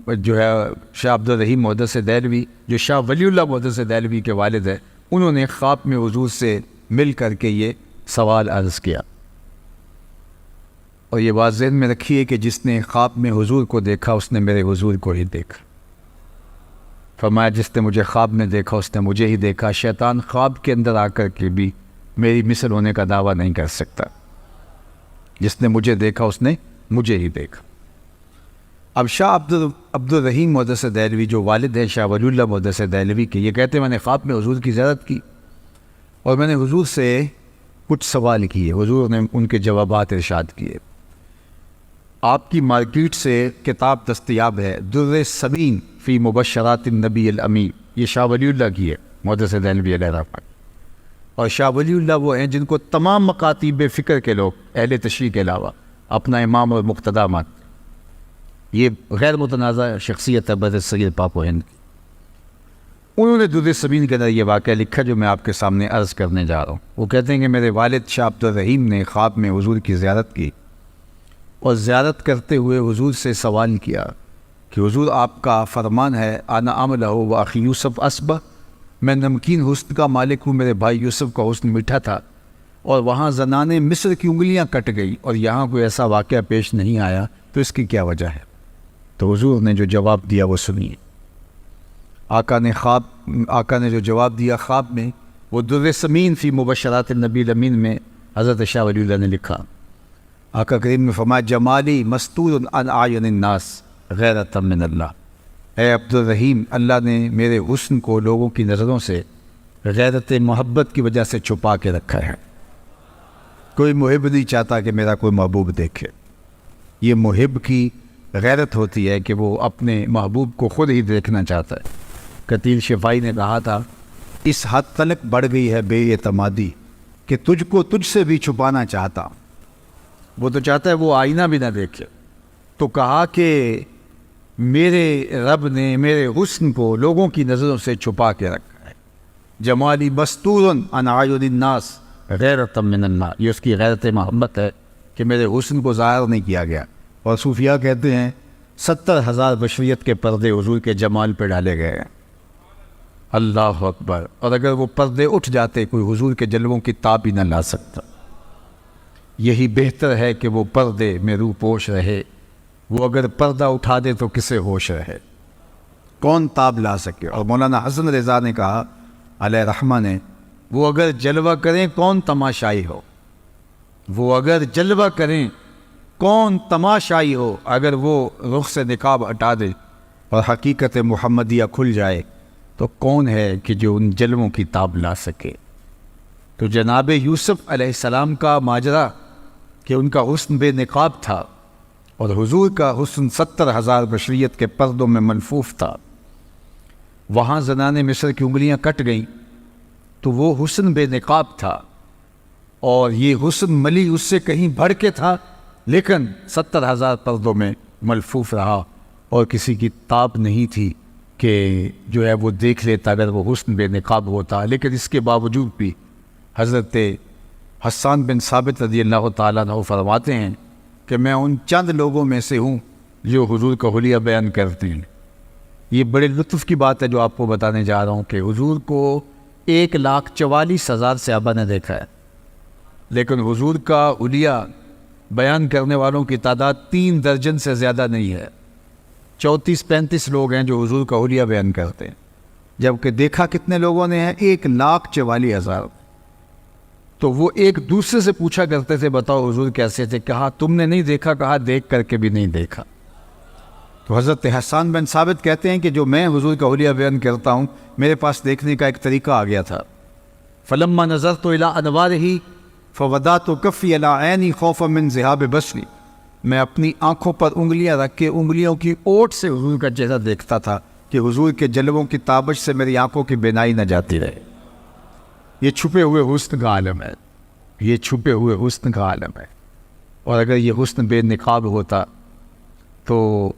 جو ہے، شاہ عبد الرحیم محدث دہلوی جو شاہ ولی اللہ محدث دہلوی کے والد ہیں، انہوں نے خواب میں حضور سے مل کر کے یہ سوال عرض کیا۔ اور یہ بات ذہن میں رکھیے کہ جس نے خواب میں حضور کو دیکھا اس نے میرے حضور کو ہی دیکھا۔ فرمایا جس نے مجھے خواب میں دیکھا اس نے مجھے ہی دیکھا۔ شیطان خواب کے اندر آ کر کے بھی میری مثل ہونے کا دعویٰ نہیں کر سکتا۔ جس نے مجھے دیکھا اس نے مجھے ہی دیکھا۔ اب شاہ عبد الرحیم محدث دہلوی جو والد ہیں شاہ ولی اللہ محدث دہلوی کے، یہ کہتے ہیں میں نے خواب میں حضور کی زیارت کی اور میں نے حضور سے کچھ سوال کیے، حضور نے ان کے جوابات ارشاد کیے۔ آپ کی مارکیٹ سے کتاب دستیاب ہے، در سمین فی مبشرات النبی الامین، یہ شاہ ولی اللہ کی ہے محدث دہلوی علیہ رحمۃ۔ اور شاہ ولی اللہ وہ ہیں جن کو تمام مکاتیب فکر کے لوگ اہل تشریح کے علاوہ اپنا امام اور مقتدا مانتے، یہ غیر متنازع شخصیت ہے بر صغیر پاک و ہند کی۔ انہوں نے در سمین کے اندر یہ واقعہ لکھا جو میں آپ کے سامنے عرض کرنے جا رہا ہوں۔ وہ کہتے ہیں کہ میرے والد شاہ عبد الرحیم نے خواب میں حضور کی زیارت کی اور زیارت کرتے ہوئے حضور سے سوال کیا کہ حضور آپ کا فرمان ہے انا عملہ و اخی یوسف اصبح، میں نمکین حسن کا مالک ہوں، میرے بھائی یوسف کا حسن میٹھا تھا، اور وہاں زنان مصر کی انگلیاں کٹ گئی اور یہاں کوئی ایسا واقعہ پیش نہیں آیا، تو اس کی کیا وجہ ہے؟ تو حضور نے جو جواب دیا وہ سنیے۔ آقا نے جو جواب دیا خواب میں، وہ در سمین فی مبشرات النبی الامین میں حضرت شاہ ولی اللہ نے لکھا۔ آقا کریم نے فرمایا جمالی مستور عن اعین الناس غیرۃ من اللہ، اے عبد الرحیم، اللہ نے میرے حسن کو لوگوں کی نظروں سے غیرت محبت کی وجہ سے چھپا کے رکھا ہے۔ کوئی محب نہیں چاہتا کہ میرا کوئی محبوب دیکھے۔ یہ محب کی غیرت ہوتی ہے کہ وہ اپنے محبوب کو خود ہی دیکھنا چاہتا ہے۔ قتیل شفائی نے کہا تھا اس حد تلک بڑھ گئی ہے بے اعتمادی کہ تجھ کو تجھ سے بھی چھپانا چاہتا، وہ تو چاہتا ہے وہ آئینہ بھی نہ دیکھے۔ تو کہا کہ میرے رب نے میرے حسن کو لوگوں کی نظروں سے چھپا کے رکھا ہے۔ جمالی مستور عن اعین الناس غیرۃ من اللہ، یہ اس کی غیرت محبت ہے کہ میرے حسن کو ظاہر نہیں کیا گیا. اور صوفیہ کہتے ہیں 70,000 بشریت کے پردے حضور کے جمال پہ ڈالے گئے ہیں. اللہ اکبر. اور اگر وہ پردے اٹھ جاتے کوئی حضور کے جلووں کی تاب ہی نہ لا سکتا. یہی بہتر ہے کہ وہ پردے میں روح پوش رہے. وہ اگر پردہ اٹھا دے تو کسے ہوش رہے, کون تاب لا سکے. اور مولانا حسن رضا نے کہا علیہ رحمہ نے, وہ اگر جلوہ کریں کون تماشائی ہو, وہ اگر جلوہ کریں کون تماشائی ہو. اگر وہ رخ سے نقاب ہٹا دے اور حقیقت محمدیہ کھل جائے تو کون ہے کہ جو ان جلووں کی تاب لا سکے. تو جناب یوسف علیہ السلام کا ماجرا کہ ان کا حسن بے نقاب تھا اور حضور کا حسن 70,000 بشریت کے پردوں میں ملفوف تھا. وہاں زنان مصر کی انگلیاں کٹ گئیں تو وہ حسن بے نقاب تھا, اور یہ حسن ملی اس سے کہیں بڑھ کے تھا, لیکن 70,000 پردوں میں ملفوف رہا اور کسی کی تاب نہیں تھی کہ جو ہے وہ دیکھ لیتا اگر وہ حسن بے نقاب ہوتا. لیکن اس کے باوجود بھی حضرت حسان بن ثابت رضی اللہ تعالیٰ عنہ فرماتے ہیں کہ میں ان چند لوگوں میں سے ہوں جو حضور کا حلیہ بیان کرتے ہیں. یہ بڑے لطف کی بات ہے جو آپ کو بتانے جا رہا ہوں کہ حضور کو 1,44,000 صحابہ نے دیکھا ہے, لیکن حضور کا حلیہ بیان کرنے والوں کی تعداد 3 درجن سے زیادہ نہیں ہے. 34-35 لوگ ہیں جو حضور کا حلیہ بیان کرتے ہیں, جبکہ دیکھا کتنے لوگوں نے ہے 1,44,000. تو وہ ایک دوسرے سے پوچھا کرتے تھے بتاؤ حضور کیسے تھے, کہا تم نے نہیں دیکھا, کہا دیکھ کر کے بھی نہیں دیکھا. تو حضرت حسان بن ثابت کہتے ہیں کہ جو میں حضور کا حلیہ بیان کرتا ہوں میرے پاس دیکھنے کا ایک طریقہ آ گیا تھا. فلما نظرت الى انوارہ فوضعت کفی علی عینی خوفا من ذہاب بصری. میں اپنی آنکھوں پر انگلیاں رکھ کے انگلیوں کی اوٹ سے حضور کا چہرہ دیکھتا تھا کہ حضور کے جلووں کی تابش سے میری آنکھوں کی بینائی نہ جاتی رہے. یہ چھپے ہوئے حسن کا عالم ہے, یہ چھپے ہوئے حسن کا عالم ہے. اور اگر یہ حسن بے نقاب ہوتا تو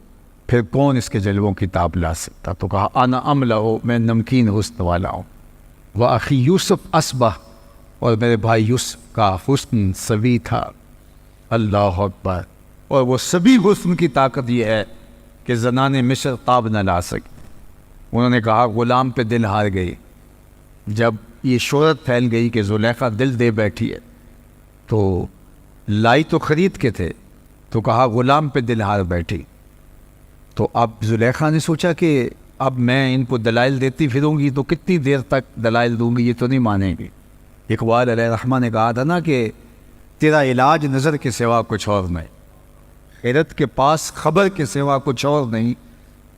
پھر کون اس کے جلووں کی تاب لا سکتا. تو کہا انا املہ, میں نمکین حسن والا ہوں. وَأَخِي یوسف اصبح, اور میرے بھائی یوسف کا حسن سبی تھا. اللہ اکبر. اور وہ سبی حسن کی طاقت یہ ہے کہ زنان مصر تاب نہ لا سکے. انہوں نے کہا غلام پہ دل ہار گئی. جب یہ شہرت پھیل گئی کہ زلیخا دل دے بیٹھی ہے تو لائی تو خرید کے تھے, تو کہا غلام پہ دل ہار بیٹھی. تو اب زلیخا نے سوچا کہ اب میں ان کو دلائل دیتی پھروں گی تو کتنی دیر تک دلائل دوں گی, یہ تو نہیں مانیں گی. اقبال علیہ رحمہ نے کہا تھا نا کہ تیرا علاج نظر کے سوا کچھ اور نہیں, خیرت کے پاس خبر کے سوا کچھ اور نہیں,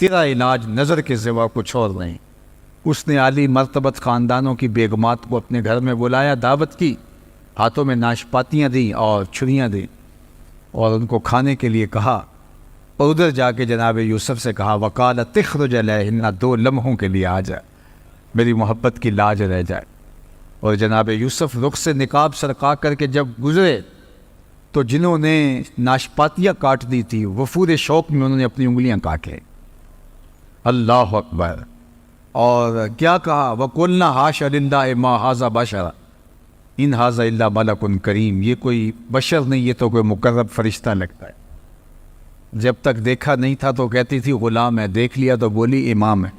تیرا علاج نظر کے سوا کچھ اور نہیں. اس نے عالی مرتبت خاندانوں کی بیگمات کو اپنے گھر میں بلایا, دعوت کی, ہاتھوں میں ناشپاتیاں دیں اور چھریاں دیں اور ان کو کھانے کے لیے کہا. اور ادھر جا کے جناب یوسف سے کہا وقال تخرج علیہن, 2 لمحوں کے لیے آ جائے, میری محبت کی لاج رہ جائے. اور جناب یوسف رخ سے نقاب سرقا کر کے جب گزرے تو جنہوں نے ناشپاتیاں کاٹ دی تھی وفور شوق میں انہوں نے اپنی انگلیاں کاٹے. اللہ اکبر. اور کیا کہا وَقُلْنَا حَاشَ لِلَّهِ مَا هَٰذَا بَشَرًا إِنْ هَٰذَا إِلَّا مَلَكٌ کریم. یہ کوئی بشر نہیں, یہ تو کوئی مقرب فرشتہ لگتا ہے. جب تک دیکھا نہیں تھا تو کہتی تھی غلام ہے, دیکھ لیا تو بولی امام ہے.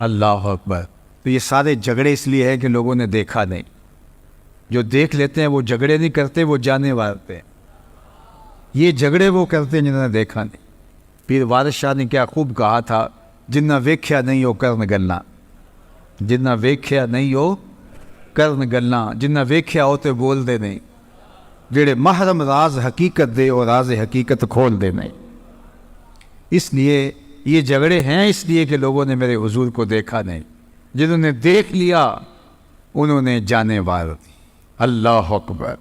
اللہ اکبر. تو یہ سارے جھگڑے اس لیے ہیں کہ لوگوں نے دیکھا نہیں. جو دیکھ لیتے ہیں وہ جھگڑے نہیں کرتے, وہ جانے مارتے ہیں. یہ جھگڑے وہ کرتے ہیں جنہوں نے دیکھا نہیں. پیر وارث شاہ نے کیا خوب کہا تھا, جنہ ویکھیا نہیں ہو کرن گلنا, جنہ ویکھیا نہیں ہو کرن گلنا, جنہ ویکھیا ہو تو بول دے نہیں, جڑے محرم راز حقیقت دے اور راز حقیقت کھول دے نہیں. اس لیے یہ جھگڑے ہیں اس لیے کہ لوگوں نے میرے حضور کو دیکھا نہیں. جنہوں نے دیکھ لیا انہوں نے جانے وار دی. اللہ اکبر.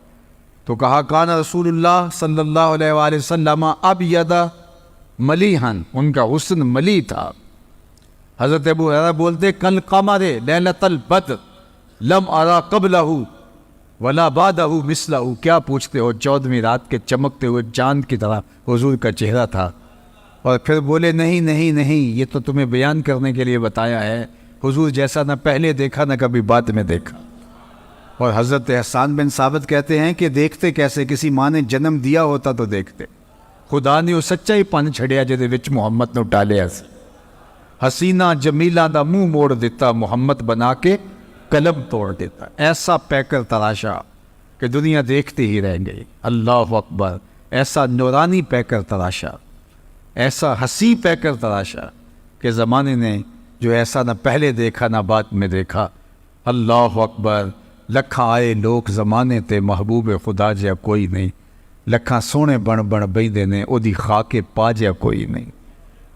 تو کہا کان رسول اللہ صلی اللہ علیہ وآلہ وسلم ابید ملیحن, ان کا حسن ملی تھا. حضرت ابو ہریرہ بولتے کل قمر لیلۃ البدر لم ارا قبلہ ولا بعدہ مثلہ. کیا پوچھتے ہو, 14ویں رات کے چمکتے ہوئے چاند کی طرح حضور کا چہرہ تھا. اور پھر بولے نہیں نہیں نہیں, یہ تو تمہیں بیان کرنے کے لیے بتایا ہے, حضور جیسا نہ پہلے دیکھا نہ کبھی بعد میں دیکھا. اور حضرت احسان بن ثابت کہتے ہیں کہ دیکھتے کیسے، کسی ماں نے جنم دیا ہوتا تو دیکھتے، خدا نے وہ سچا ہی پن چھڑیا جہدے وچ محمد نو ڈالیا سی، حسینہ جمیلہ دا منہ موڑ دیتا، محمد بنا کے قلم توڑ دیتا، ایسا پیکر تراشا کہ دنیا دیکھتے ہی رہ گئی۔ اللہ اکبر، ایسا نورانی پیکر تراشا، ایسا ہنسی پیکر تراشا کہ زمانے نے جو ایسا نہ پہلے دیکھا نہ بعد میں دیکھا۔ اللہ اکبر، لکھاں آئے لوگ زمانے تے، محبوب خدا جا کوئی نہیں، لکھاں سونے بن بن بیندے نے، او دی خاک پا جا کوئی نہیں۔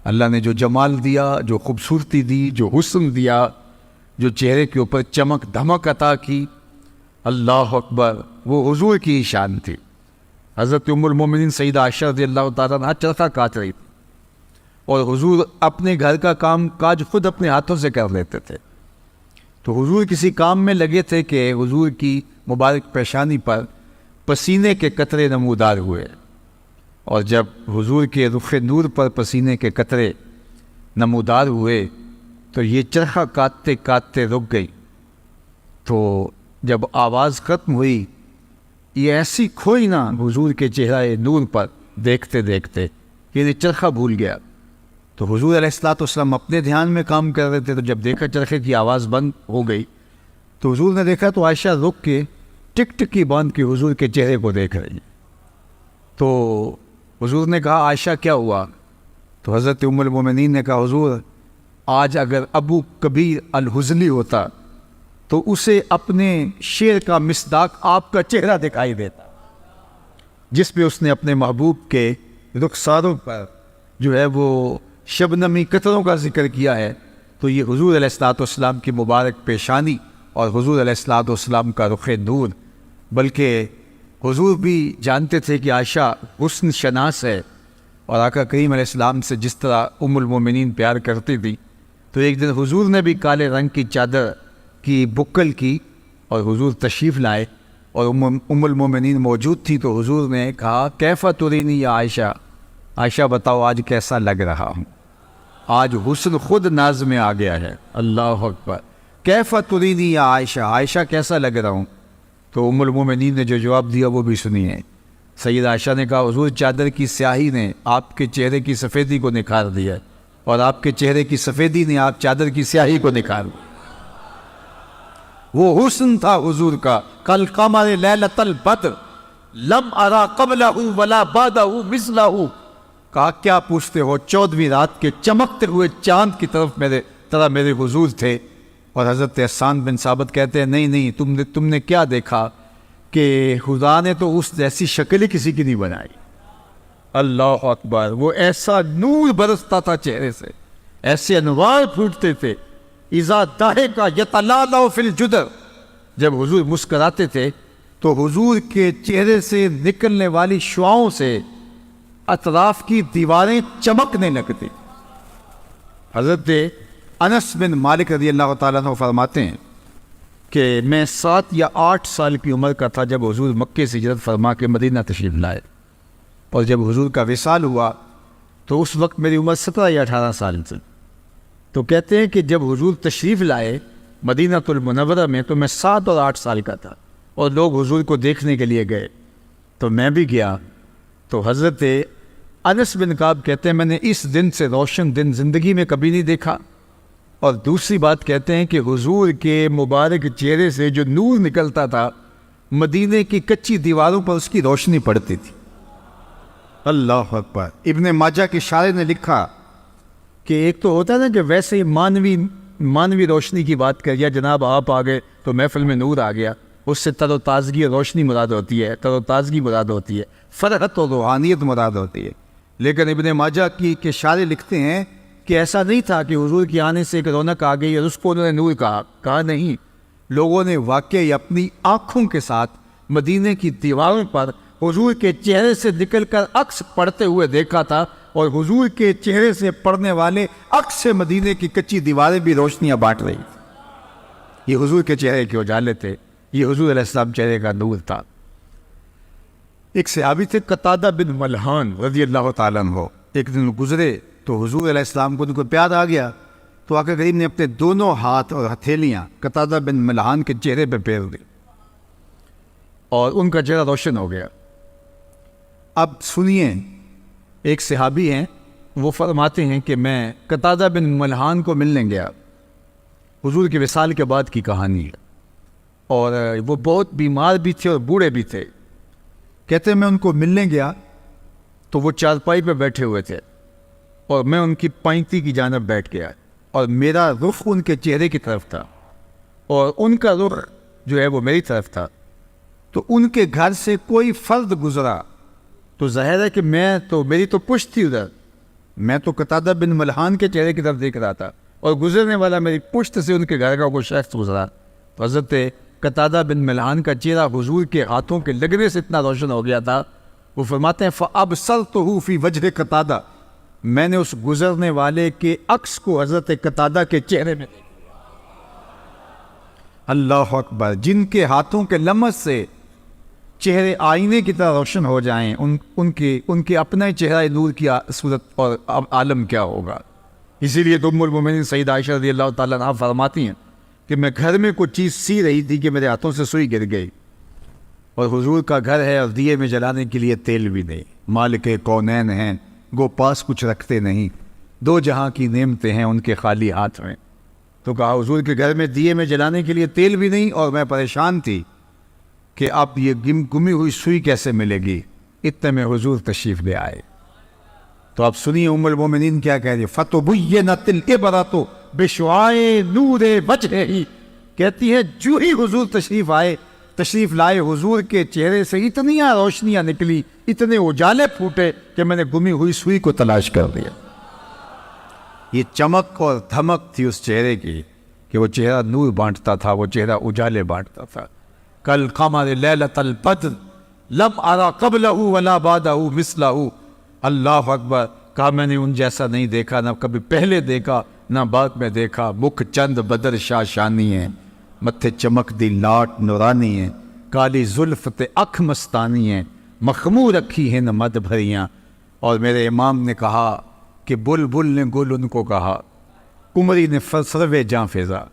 اللہ نے جو جمال دیا، جو خوبصورتی دی، جو حسن دیا، جو چہرے کے اوپر چمک دھمک عطا کی، اللہ اکبر، وہ حضور کی شان تھی۔ حضرت ام المومنین سیدہ عائشہ رضی اللہ تعالیٰ عنہ چرخہ کاٹ رہی تھی، اور حضور اپنے گھر کا کام کاج خود اپنے ہاتھوں سے کر لیتے تھے۔ تو حضور کسی کام میں لگے تھے کہ حضور کی مبارک پیشانی پر پسینے کے قطرے نمودار ہوئے، اور جب حضور کے رخ نور پر پسینے کے قطرے نمودار ہوئے تو یہ چرخہ کاٹتے کاٹتے رک گئی۔ تو جب آواز ختم ہوئی، یہ ایسی کھوئی نہ حضور کے چہرہ نور پر دیکھتے دیکھتے کہ یہ چرخہ بھول گیا۔ تو حضور علیہ السلام اپنے دھیان میں کام کر رہے تھے، تو جب دیکھا چرخے کی آواز بند ہو گئی تو حضور نے دیکھا تو عائشہ رک کے ٹک ٹکی باندھ کے حضور کے چہرے کو دیکھ رہی ہیں۔ تو حضور نے کہا عائشہ کیا ہوا؟ تو حضرت ام المومنین نے کہا حضور آج اگر ابو کبیر الحزلی ہوتا تو اسے اپنے شعر کا مصداق آپ کا چہرہ دکھائی دیتا، جس پہ اس نے اپنے محبوب کے رخساروں پر جو ہے وہ شبنمی قطروں کا ذکر کیا ہے۔ تو یہ حضور علیہ السلام کی مبارک پیشانی اور حضور علیہ السلام کا رخ نور، بلکہ حضور بھی جانتے تھے کہ عائشہ حسن شناس ہے، اور آقا کریم علیہ السلام سے جس طرح ام المومنین پیار کرتی تھی، تو ایک دن حضور نے بھی کالے رنگ کی چادر کی بکل کی اور حضور تشریف لائے، اور ام المومنین موجود تھی۔ تو حضور نے کہا کیفا ترینی یا عائشہ، عائشہ بتاؤ آج کیسا لگ رہا ہوں، آج حسن خود ناز میں آ گیا ہے۔ اللہ اکبر، کیفا ترینی یا عائشہ، عائشہ کیسا لگ رہا ہوں؟ تو ام المومنین نے جو جواب دیا وہ بھی سنیے۔ سید عائشہ نے کہا حضور چادر کی سیاہی نے آپ کے چہرے کی سفیدی کو نکھار دیا، اور آپ کے چہرے کی سفیدی نے آپ چادر کی سیاہی کو نکھار دیا۔ وہ حسن تھا حضور کا، کل قمر لیلۃ البدر لم ارا قبلہ ولا بعدہ مثلہ۔ کہا کیا پوچھتے ہو، 14ویں رات کے چمکتے ہوئے چاند کی طرف میرے حضور تھے۔ اور حضرت احسان بن ثابت کہتے ہیں نہیں تم نے کیا دیکھا کہ خدا نے تو اس جیسی شکل ہی کسی کی نہیں بنائی۔ اللہ اکبر، وہ ایسا نور برستا تھا چہرے سے، ایسے انوار پھوٹتے تھے۔ اذا ضحک یتلالأ فی الجدر، جب حضور مسکراتے تھے تو حضور کے چہرے سے نکلنے والی شعاؤں سے اطراف کی دیواریں چمکنے لگتی۔ حضرت انس بن مالک رضی اللہ تعالیٰ عنہ فرماتے ہیں کہ میں 7 یا 8 سال کی عمر کا تھا جب حضور مکے سے ہجرت فرما کے مدینہ تشریف لائے، اور جب حضور کا وصال ہوا تو اس وقت میری عمر 17 یا 18 سال تھی۔ تو کہتے ہیں کہ جب حضور تشریف لائے مدینہ المنورہ میں تو میں 7 اور 8 سال کا تھا، اور لوگ حضور کو دیکھنے کے لیے گئے تو میں بھی گیا۔ تو حضرت انس بن کعب کہتے ہیں میں نے اس دن سے روشن دن زندگی میں کبھی نہیں دیکھا، اور دوسری بات کہتے ہیں کہ حضور کے مبارک چہرے سے جو نور نکلتا تھا مدینے کی کچی دیواروں پر اس کی روشنی پڑتی تھی۔ اللہ اکبر۔ ابن ماجہ کے شارح نے لکھا کہ ایک تو ہوتا ہے نا کہ ویسے ہی مانوی روشنی کی بات کریے، جناب آپ آ گئے تو محفل میں نور آ گیا، اس سے تر و تازگی اور روشنی مراد ہوتی ہے، تر و تازگی مراد ہوتی ہے، فرحت و روحانیت مراد ہوتی ہے۔ لیکن ابن ماجہ کے شارح لکھتے ہیں کہ ایسا نہیں تھا کہ حضور کے آنے سے ایک رونق آ گئی اور اس کو انہوں نے نور کہا نہیں، لوگوں نے واقعی اپنی آنکھوں کے ساتھ مدینے کی دیواروں پر حضور کے چہرے سے نکل کر عکس پڑھتے ہوئے دیکھا تھا، اور حضور کے چہرے سے پڑھنے والے عکس سے مدینے کی کچی دیواریں بھی روشنیاں بانٹ رہی تھیں۔ یہ حضور کے چہرے کے اجالے تھے، یہ حضور علیہ السلام چہرے کا نور تھا۔ ایک صحابی تھے قتادہ بن ملحان رضی اللہ تعالیٰ عنہ، ایک دن گزرے تو حضور علیہ السلام کو ان کو پیار آ گیا، تو آقا کریم نے اپنے دونوں ہاتھ اور ہتھیلیاں قتادہ بن ملحان کے چہرے پہ پھیر دی، اور ان کا چہرہ روشن ہو گیا۔ اب سنیے، ایک صحابی ہیں، وہ فرماتے ہیں کہ میں قتادہ بن ملحان کو ملنے گیا، حضور کے وصال کے بعد کی کہانی ہے، اور وہ بہت بیمار بھی تھے اور بوڑھے بھی تھے۔ کہتے ہیں میں ان کو ملنے گیا تو وہ چارپائی پہ بیٹھے ہوئے تھے اور میں ان کی پائنتی کی جانب بیٹھ گیا، اور میرا رخ ان کے چہرے کی طرف تھا اور ان کا رخ جو ہے وہ میری طرف تھا۔ تو ان کے گھر سے کوئی فرد گزرا تو ظاہر ہے کہ میری تو پشت تھی ادھر، میں تو قتادہ بن ملحان کے چہرے کی طرف دیکھ رہا تھا، اور گزرنے والا میری پشت سے ان کے گھر کا کوئی شخص گزرا تو حضرت قتادہ بن ملحان کا چہرہ حضور کے ہاتھوں کے لگنے سے اتنا روشن ہو گیا تھا، وہ فرماتے ہیں فَأَبْصَرْتُهُ فِي وَجْهِ قتادہ، میں نے اس گزرنے والے کے عکس کو حضرت قتادہ کے چہرے میں دیکھا۔ اللہ اکبر! جن کے ہاتھوں کے لمس سے چہرے آئینے کی طرح روشن ہو جائیں، ان کے اپنا چہرہ نور کی صورت اور عالم کیا ہوگا۔ اسی لیے تو ام المومنین سیدہ عائشہ رضی اللہ تعالیٰ عنہا فرماتی ہیں کہ میں گھر میں کوئی چیز سی رہی تھی کہ میرے ہاتھوں سے سوئی گر گئی، اور حضور کا گھر ہے اور دیے میں جلانے کے لیے تیل بھی نہیں، مالک کونین ہیں، گو پاس کچھ رکھتے نہیں، دو جہاں کی نعمتیں ہیں ان کے خالی ہاتھ میں۔ تو کہا حضور کے گھر میں دیے میں جلانے کے لیے تیل بھی نہیں، اور میں پریشان تھی کہ اب یہ گمی ہوئی سوئی کیسے ملے گی، اتنے میں حضور تشریف لے آئے۔ تو آپ سنیے ام المومنین کیا کہہ رہی، فَتُبُيِّنَتِ الْعِبْرَةُ بِشُعَاعِ نُورِ وَجْهِهِ، کہتی ہے جو ہی حضور تشریف لائے، حضور کے چہرے سے اتنی روشنیاں نکلی، اتنے اجالے پھوٹے کہ میں نے گمی ہوئی سوئی کو تلاش کر دیا۔ یہ چمک اور دھمک تھی اس چہرے کی کہ وہ چہرہ نور بانٹتا تھا، وہ چہرہ اجالے بانٹتا تھا۔ کل قمر لیلۃ البدر لم ارى قبلہ ولا بعدہ مثلہ، اللہ اکبر! کہا میں نے ان جیسا نہیں دیکھا، نہ کبھی پہلے دیکھا نہ بعد میں دیکھا۔ مکھ چند بدر شاشانی ہیں، متھے چمک دی لاٹ نورانی ہیں، کالی زلف تے اکھ مستانی ہیں، مخمور رکھی ہیں مد بھریاں۔ اور میرے امام نے کہا کہ بلبل نے گل ان کو کہا، کمری نے سروے جاں فضا۔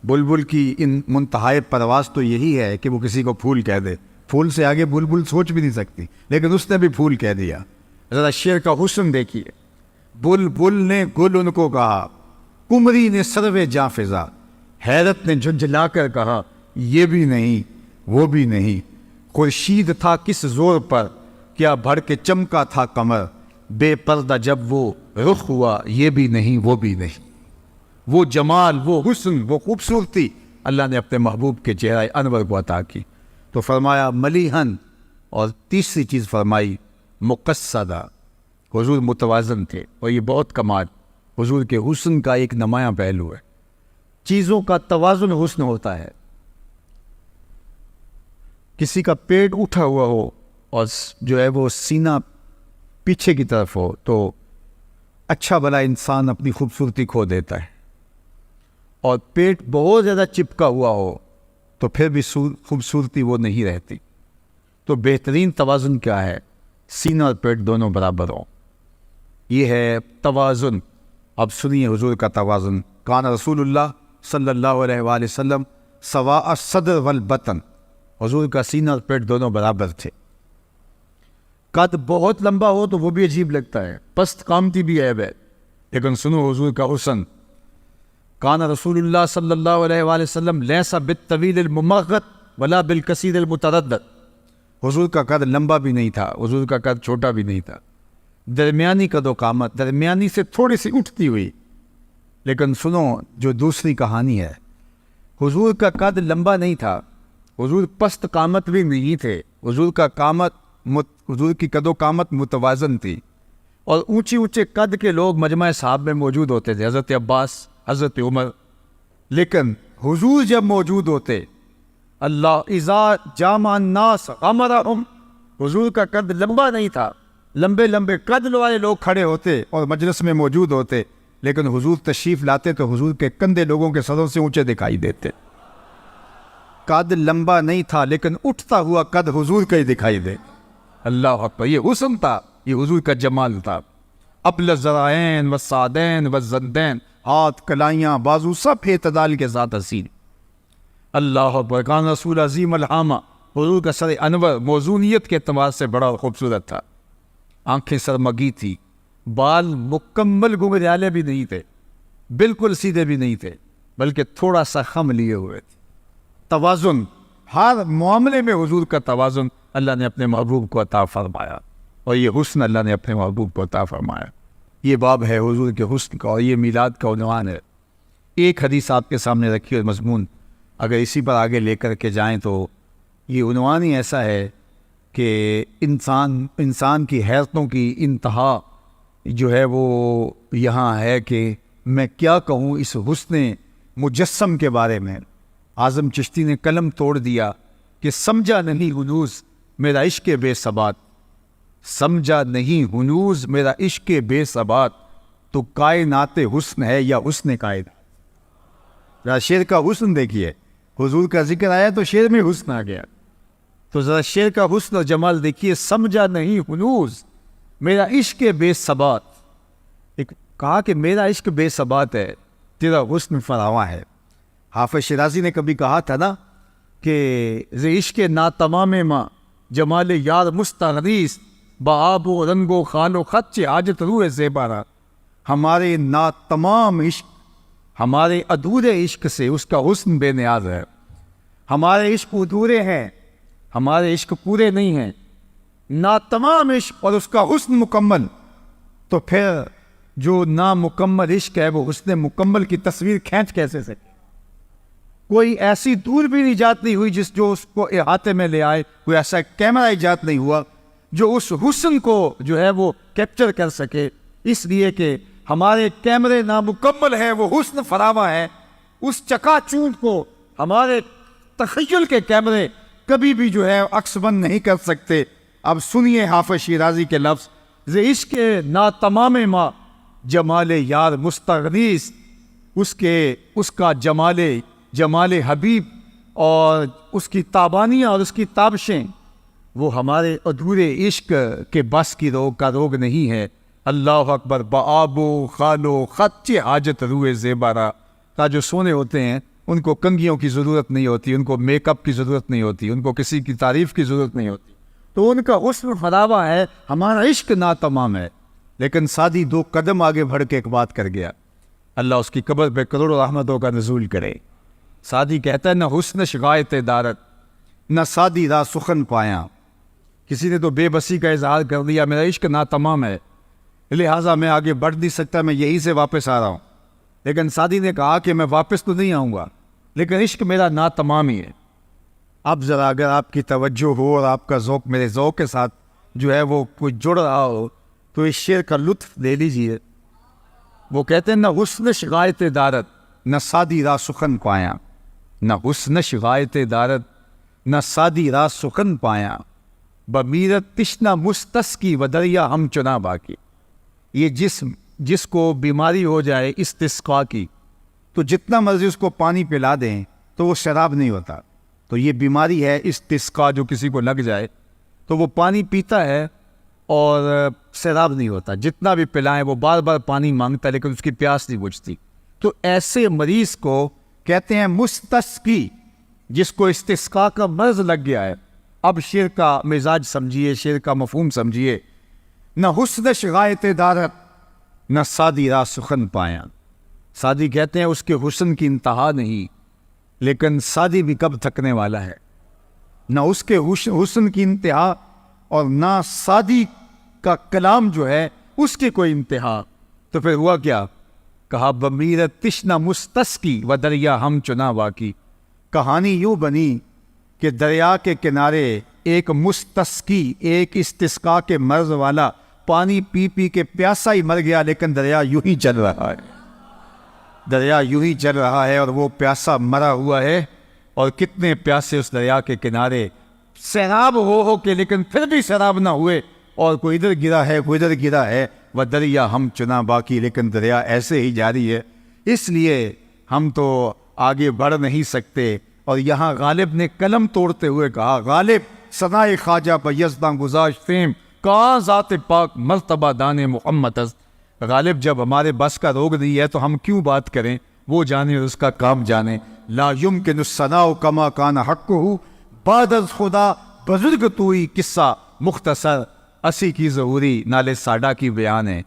بلبل کی ان منتہائے پرواز تو یہی ہے کہ وہ کسی کو پھول کہہ دے، پھول سے آگے بلبل سوچ بھی نہیں سکتی، لیکن اس نے بھی پھول کہہ دیا۔ ذرا شعر کا حسن دیکھیے، بلبل نے گل ان کو کہا، کمری نے سروے جاں فضا۔ حیرت نے جھنجھلا کر کہا یہ بھی نہیں وہ بھی نہیں، خورشید تھا کس زور پر، کیا بھڑ کے چمکا تھا قمر، بے پردہ جب وہ رخ ہوا، یہ بھی نہیں وہ بھی نہیں۔ وہ جمال، وہ حسن، وہ خوبصورتی اللہ نے اپنے محبوب کے چہرہ انور کو عطا کی۔ تو فرمایا ملیحن، اور تیسری چیز فرمائی مقصدہ، حضور متوازن تھے، اور یہ بہت کمال حضور کے حسن کا ایک نمایاں پہلو ہے۔ چیزوں کا توازن حسن ہوتا ہے۔ کسی کا پیٹ اٹھا ہوا ہو اور جو ہے وہ سینہ پیچھے کی طرف ہو تو اچھا بھلا انسان اپنی خوبصورتی کھو دیتا ہے، اور پیٹ بہت زیادہ چپکا ہوا ہو تو پھر بھی خوبصورتی وہ نہیں رہتی۔ تو بہترین توازن کیا ہے؟ سینہ اور پیٹ دونوں برابر ہوں، یہ ہے توازن۔ اب سنیے حضور کا توازن۔ کان رسول اللہ صلی اللہ علیہ وآلہ وسلم سواء الصدر والبطن، حضور کا سینہ اور پیٹ دونوں برابر تھے۔ قد بہت لمبا ہو تو وہ بھی عجیب لگتا ہے، پست قامتی بھی عیب ہے، لیکن سنو حضور کا حسن۔ کان رسول اللہ صلی اللہ علیہ وآلہ وسلم لیس بالطویل الممغط ولا بالکثیر المتردد، حضور کا قد لمبا بھی نہیں تھا، حضور کا قد چھوٹا بھی نہیں تھا، درمیانی قد و قامت، درمیانی سے تھوڑی سی اٹھتی ہوئی۔ لیکن سنو جو دوسری کہانی ہے، حضور کا قد لمبا نہیں تھا، حضور پست قامت بھی نہیں تھے، حضور کی قد و قامت متوازن تھی، اور اونچے اونچے قد کے لوگ مجمع صحاب میں موجود ہوتے تھے، حضرت عباس، حضرت عمر، لیکن حضور جب موجود ہوتے، اللہ اذا جامع الناس غمرہم، حضور کا قد لمبا نہیں تھا، لمبے لمبے قد والے لوگ کھڑے ہوتے اور مجلس میں موجود ہوتے، لیکن حضور تشریف لاتے تو حضور کے کندھے لوگوں کے سروں سے اونچے دکھائی دیتے۔ قد لمبا نہیں تھا لیکن اٹھتا ہوا قد حضور کا ہی دکھائی دے۔ اللہ اکبر! یہ حسن تھا، یہ حضور کا جمال تھا۔ ابل الذرائین والسعدین والزندین، ہاتھ، کلائیاں، بازو سب اعتدال کے ساتھ حسین۔ اللہ اکبر! کان رسول عظیم الحامہ حضور کا سر انور موزونیت کے اعتبار سے بڑا خوبصورت تھا، آنکھیں سرمگی تھی، بال مکمل گھنگریالے بھی نہیں تھے، بالکل سیدھے بھی نہیں تھے، بلکہ تھوڑا سا خم لیے ہوئے تھے۔ توازن، ہر معاملے میں حضور کا توازن اللہ نے اپنے محبوب کو عطا فرمایا، اور یہ حسن اللہ نے اپنے محبوب کو عطا فرمایا۔ یہ باب ہے حضور کے حسن کا، اور یہ میلاد کا عنوان ہے۔ ایک حدیث آپ کے سامنے رکھی اور مضمون اگر اسی پر آگے لے کر کے جائیں تو یہ عنوان ہی ایسا ہے کہ انسان کی حیرتوں کی انتہا جو ہے وہ یہاں ہے کہ میں کیا کہوں اس حسن مجسم کے بارے میں۔ اعظم چشتی نے قلم توڑ دیا کہ سمجھا نہیں ہنوز میرا عشق بے ثبات، سمجھا نہیں ہنوز میرا عشق بے ثبات، تو کائنات حسن ہے یا حسن کائنات۔ ذرا شعر کا حسن دیکھیے، حضور کا ذکر آیا تو شعر میں حسن آ گیا، تو ذرا شعر کا حسن اور جمال دیکھیے۔ سمجھا نہیں ہنوز میرا عشق بے ثبات، ایک کہا کہ میرا عشق بے ثبات ہے، تیرا حسن فراواں ہے۔ حافظ شیرازی نے کبھی کہا تھا نا کہ ز عشق ناتمام ماں جمال یار مستغریس، بآب و رنگ و خال و خط حاجت روح زیبارہ۔ ہمارے ناتمام عشق، ہمارے ادھورے عشق سے اس کا حسن بے نیاز ہے۔ ہمارے عشق ادھورے ہیں، ہمارے عشق پورے نہیں ہیں، ناتمام عشق اور اس کا حسن مکمل، تو پھر جو نامکمل عشق ہے وہ حسن مکمل کی تصویر کھینچ کیسے سکے؟ کوئی ایسی دور بھی ایجاد نہیں ہوئی جو اس کو احاطے میں لے آئے، کوئی ایسا کیمرہ ایجاد نہیں ہوا جو اس حسن کو جو ہے وہ کیپچر کر سکے، اس لیے کہ ہمارے کیمرے نامکمل ہیں، وہ حسن فراواں ہے۔ اس چکا چوند کو ہمارے تخیل کے کیمرے کبھی بھی جو ہے عکس بند نہیں کر سکتے۔ اب سنیے حافظ شیرازی کے لفظ، ز عشق ناتمام ماں جمال یار مستغریس، اس کا جمال حبیب اور اس کی تابانیاں اور اس کی تابشیں وہ ہمارے ادھورے عشق کے بس کی روگ نہیں ہے۔ اللہ اکبر، بآب و خال و خط حاجت روح زیبارہ کا جو سونے ہوتے ہیں ان کو کنگھیوں کی ضرورت نہیں ہوتی، ان کو میک اپ کی ضرورت نہیں ہوتی، ان کو کسی کی تعریف کی ضرورت نہیں ہوتی، تو ان کا حسن فراواں ہے، ہمارا عشق ناتمام ہے۔ لیکن سادی دو قدم آگے بڑھ کے ایک بات کر گیا، اللہ اس کی قبر پہ کروڑوں رحمتوں کا نزول کرے۔ سادی کہتا ہے، نہ حسن شغایت دارت، نہ سادی را سخن پایا۔ کسی نے تو بے بسی کا اظہار کر دیا، میرا عشق ناتمام ہے، لہٰذا میں آگے بڑھ نہیں سکتا، میں یہیں سے واپس آ رہا ہوں۔ لیکن سادی نے کہا کہ میں واپس تو نہیں آؤں گا، لیکن عشق میرا ناتمام ہی ہے۔ اب ذرا اگر آپ کی توجہ ہو اور آپ کا ذوق میرے ذوق کے ساتھ جو ہے وہ کوئی جڑ رہا ہو تو اس شعر کا لطف لے لیجئے۔ وہ کہتے ہیں، نہ حسن شغایت دارت، نہ سادی را سخن پایا، نہ حسن شغایت دارت، نہ سادی را سخن پایا، بمیرت تشنا مستسقی و دریا ہم چنا باقی۔ یہ جس کو بیماری ہو جائے استسقا کی، تو جتنا مرضی اس کو پانی پلا دیں تو وہ شراب نہیں ہوتا۔ تو یہ بیماری ہے استسقا، جو کسی کو لگ جائے تو وہ پانی پیتا ہے اور سیراب نہیں ہوتا، جتنا بھی پلائیں وہ بار بار پانی مانگتا ہے لیکن اس کی پیاس نہیں بجھتی۔ تو ایسے مریض کو کہتے ہیں مستسقی، جس کو استسقا کا مرض لگ گیا ہے۔ اب شعر کا مزاج سمجھیے، شعر کا مفہوم سمجھیے، نہ حسن شغایت دارت، نہ سادی را سخن پایا۔ سادی کہتے ہیں اس کے حسن کی انتہا نہیں، لیکن سادی بھی کب تھکنے والا ہے، نہ اس کے حسن کی انتہا اور نہ سادی کا کلام جو ہے اس کی کوئی انتہا۔ تو پھر ہوا کیا؟ کہا، بمیرت تشنا مستسقی و دریا ہم چنا باقی۔ کہانی یوں بنی کہ دریا کے کنارے ایک مستسقی، ایک استسقا کے مرض والا پانی پی پی کے پیاسا ہی مر گیا، لیکن دریا یوں ہی چل رہا ہے، دریا یوں ہی چل رہا ہے اور وہ پیاسا مرا ہوا ہے۔ اور کتنے پیاسے اس دریا کے کنارے سیراب ہو کے، لیکن پھر بھی سیراب نہ ہوئے، اور کوئی ادھر گرا ہے کوئی ادھر گرا ہے، وہ دریا ہم چنا باقی، لیکن دریا ایسے ہی جاری ہے۔ اس لیے ہم تو آگے بڑھ نہیں سکتے۔ اور یہاں غالب نے قلم توڑتے ہوئے کہا، غالب ثنائے خواجہ بیزداں گزاشت فیم، کہاں ذات پاک مرتبہ دان محمد از۔ غالب جب ہمارے بس کا روگ نہیں ہے تو ہم کیوں بات کریں، وہ جانے اور اس کا کام جانے۔ لا یمکن الثناء کما کان حقہ، بعد از خدا بزرگ توئی قصہ مختصر اسی کی ضروری نالے ساڈا کی بیان ہے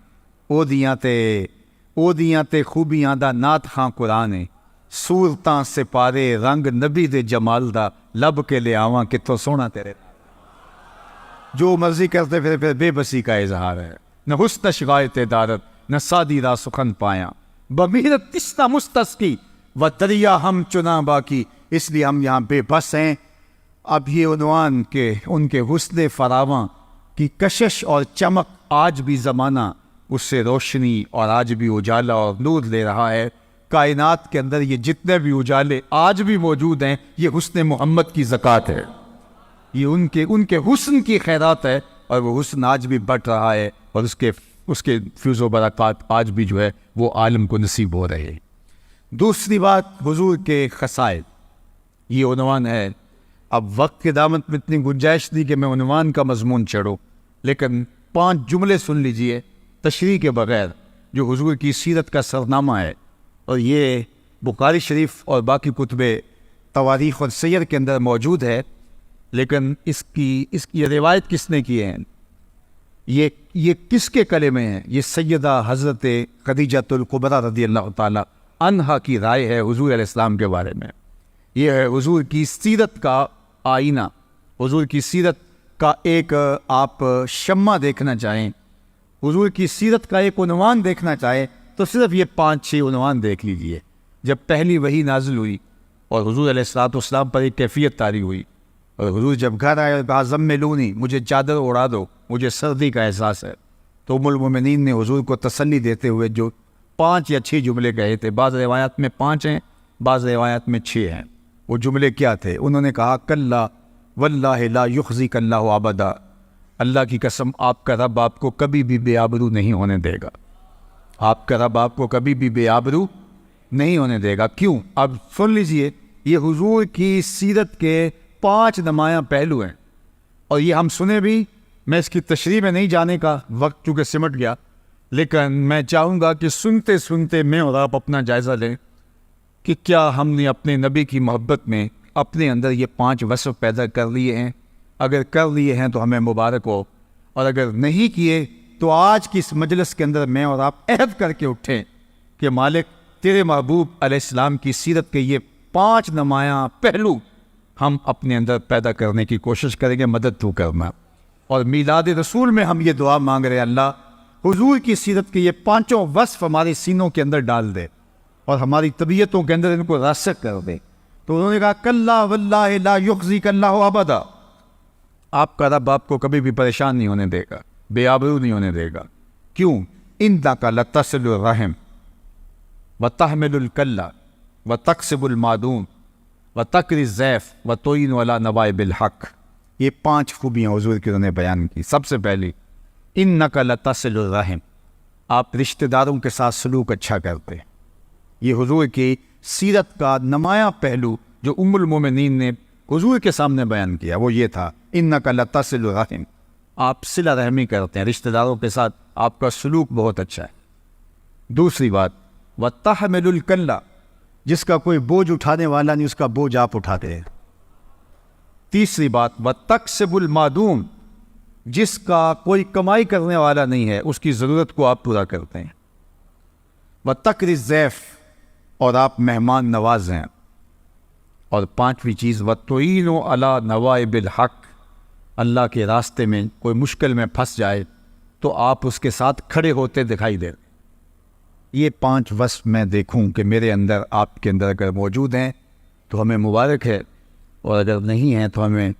او دیاں تے خوبیاں دا نات خاں قرآن ہے صورتاں سپارے رنگ نبی دے جمال دا لب کے لے آواں کتوں سونا تیرے جو مرضی کرتے پھر بے بسی کا اظہار ہے نہ حسن شغایت دارت نہ سادی را سخن پایا بمیرت تشنا مستسقی و دریا ہم چنا باقی اس لیے ہم یہاں بے بس ہیں. اب یہ عنوان کہ ان کے حسن فراواں کی کشش اور چمک آج بھی زمانہ اس سے روشنی اور آج بھی اجالا اور نور لے رہا ہے. کائنات کے اندر یہ جتنے بھی اجالے آج بھی موجود ہیں یہ حسن محمد کی زکوٰۃ ہے, یہ ان کے حسن کی خیرات ہے, اور وہ حسن آج بھی بڑھ رہا ہے اور اس کے فیض و برکات آج بھی جو ہے وہ عالم کو نصیب ہو رہے ہیں. دوسری بات حضور کے خصائل, یہ عنوان ہے. اب وقت کی دامت میں اتنی گنجائش نہیں کہ میں عنوان کا مضمون چڑھوں, لیکن 5 جملے سن لیجئے تشریح کے بغیر جو حضور کی سیرت کا سرنامہ ہے, اور یہ بخاری شریف اور باقی کتب تواریخ اور سیر کے اندر موجود ہے. لیکن اس کی روایت کس نے کی ہے, یہ کس کے کلمے ہیں؟ یہ سیدہ حضرت خدیجۃ الکبریٰ رضی اللہ تعالی عنہا کی رائے ہے حضور علیہ السلام کے بارے میں. یہ ہے حضور کی سیرت کا آئینہ. حضور کی سیرت کا ایک آپ شمع دیکھنا چاہیں, حضور کی سیرت کا ایک عنوان دیکھنا چاہیں تو صرف یہ 5-6 عنوان دیکھ لیجئے. جب پہلی وحی نازل ہوئی اور حضور علیہ السلام پر ایک کیفیت طاری ہوئی, اور حضور جب گھر آئے اور کہا زملونی, مجھے چادر اڑا دو, مجھے سردی کا احساس ہے, تو ام المومنین نے حضور کو تسلی دیتے ہوئے جو 5 یا 6 جملے کہے تھے. بعض روایات میں 5 ہیں, بعض روایات میں 6 ہیں. وہ جملے کیا تھے؟ انہوں نے کہا کلا واللہ لا یخزیک اللہ ابدا, اللہ کی قسم آپ کا رب آپ کو کبھی بھی بے آبرو نہیں ہونے دے گا. آپ کا رب آپ کو کبھی بھی بے آبرو نہیں ہونے دے گا. کیوں؟ اب سن لیجئے, یہ حضور کی سیرت کے 5 نمایاں پہلو ہیں, اور یہ ہم سنے بھی. میں اس کی تشریح میں نہیں جانے کا, وقت چونکہ سمٹ گیا, لیکن میں چاہوں گا کہ سنتے سنتے میں اور آپ اپنا جائزہ لیں کہ کیا ہم نے اپنے نبی کی محبت میں اپنے اندر یہ 5 وصف پیدا کر لیے ہیں. اگر کر لیے ہیں تو ہمیں مبارک ہو, اور اگر نہیں کیے تو آج کی اس مجلس کے اندر میں اور آپ عہد کر کے اٹھیں کہ مالک تیرے محبوب علیہ السلام کی سیرت کے یہ 5 نمایاں پہلو ہم اپنے اندر پیدا کرنے کی کوشش کریں گے, مدد تو کرنا. اور میلاد رسول میں ہم یہ دعا مانگ رہے ہیں, اللہ حضور کی سیرت کے یہ 5 وصف ہمارے سینوں کے اندر ڈال دے اور ہماری طبیعتوں کے اندر ان کو راسخ کر دے. تو انہوں نے کہا کلا واللہ لا یخزیک اللہ ابدا, آپ کا رب آپ کو کبھی بھی پریشان نہیں ہونے دے گا, بے آبرو نہیں ہونے دے گا. کیوں؟ انک لتصل الرحم وتحمل الکلہ وتکسب المعدوم وتقری الضیف وتعین علی نوائب الحق. یہ 5 خوبیاں حضور کی انہوں نے بیان کی. سب سے پہلی انک لتصل الرحم, آپ رشتہ داروں کے ساتھ سلوک اچھا کرتے. یہ حضور کی سیرت کا نمایاں پہلو جو ام المومنین نے حضور کے سامنے بیان کیا وہ یہ تھا انک لتصل الرحم, آپ صلہ رحمی کرتے ہیں, رشتہ داروں کے ساتھ آپ کا سلوک بہت اچھا ہے. دوسری بات وتحمل الکلہ, جس کا کوئی بوجھ اٹھانے والا نہیں اس کا بوجھ آپ اٹھاتے ہیں. تیسری بات وتکسب المعدوم, جس کا کوئی کمائی کرنے والا نہیں ہے اس کی ضرورت کو آپ پورا کرتے ہیں. وتقری الضیف, اور آپ مہمان نواز ہیں. اور 5ویں چیز وتعین علی نوائب الحق, اللہ کے راستے میں کوئی مشکل میں پھنس جائے تو آپ اس کے ساتھ کھڑے ہوتے دکھائی دیں. یہ 5 وصف میں دیکھوں کہ میرے اندر آپ کے اندر اگر موجود ہیں تو ہمیں مبارک ہے, اور اگر نہیں ہیں تو ہمیں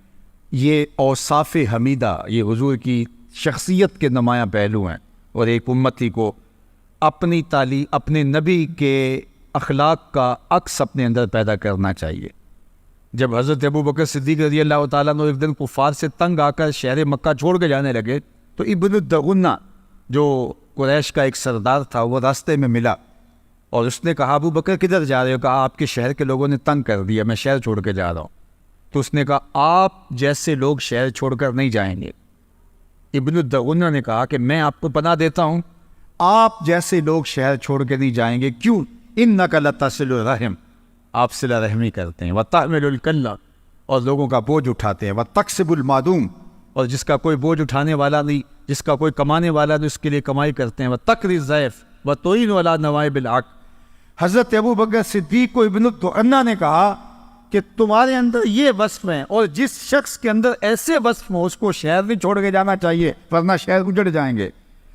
یہ اوصاف حمیدہ, یہ حضور کی شخصیت کے نمایاں پہلو ہیں. اور ایک امتی کو اپنی تعلیم, اپنے نبی کے اخلاق کا عکس اپنے اندر پیدا کرنا چاہیے. جب حضرت ابوبکر صدیق رضی اللہ تعالیٰ عنہ ایک دن کفار سے تنگ آ کر شہر مکہ چھوڑ کے جانے لگے تو ابن الدغنہ جو قریش کا ایک سردار تھا وہ راستے میں ملا, اور اس نے کہا ابوبکر کدھر جا رہے ہو؟ کہا آپ کے شہر کے لوگوں نے تنگ کر دیا, میں شہر چھوڑ کے جا رہا ہوں. تو اس نے کہا آپ جیسے لوگ شہر چھوڑ کر نہیں جائیں گے. ابن الدغنہ نے کہا کہ میں آپ کو پناہ دیتا ہوں, آپ جیسے لوگ شہر چھوڑ کے نہیں جائیں گے. کیوں؟ انک لتصل الرحم, آپ صلہ رحمی کرتے ہیں. وتحمل الکلہ, اور لوگوں کا بوجھ اٹھاتے ہیں، وَتَقْسِبُ الْمَعْدُومَ، اور جس کا کوئی بوجھ اٹھانے والا نہیں، جس کا کوئی کمانے والا نہیں، اس کے لیے کمائی کرتے ہیں، وَتَقْرِي الضَّيْفَ وَتُعِينُ عَلَىٰ نَوَائِبِ الْحَقِّ۔ حضرت ابو بکر صدیق کو ابن الدعنہ نے کہا کہ تمہارے اندر یہ وصف ہیں، اور جس شخص کے اندر ایسے وصف ہوں اس کو شہر نہیں چھوڑ کے جانا چاہیے ورنہ شہر اجڑ جائیں گے۔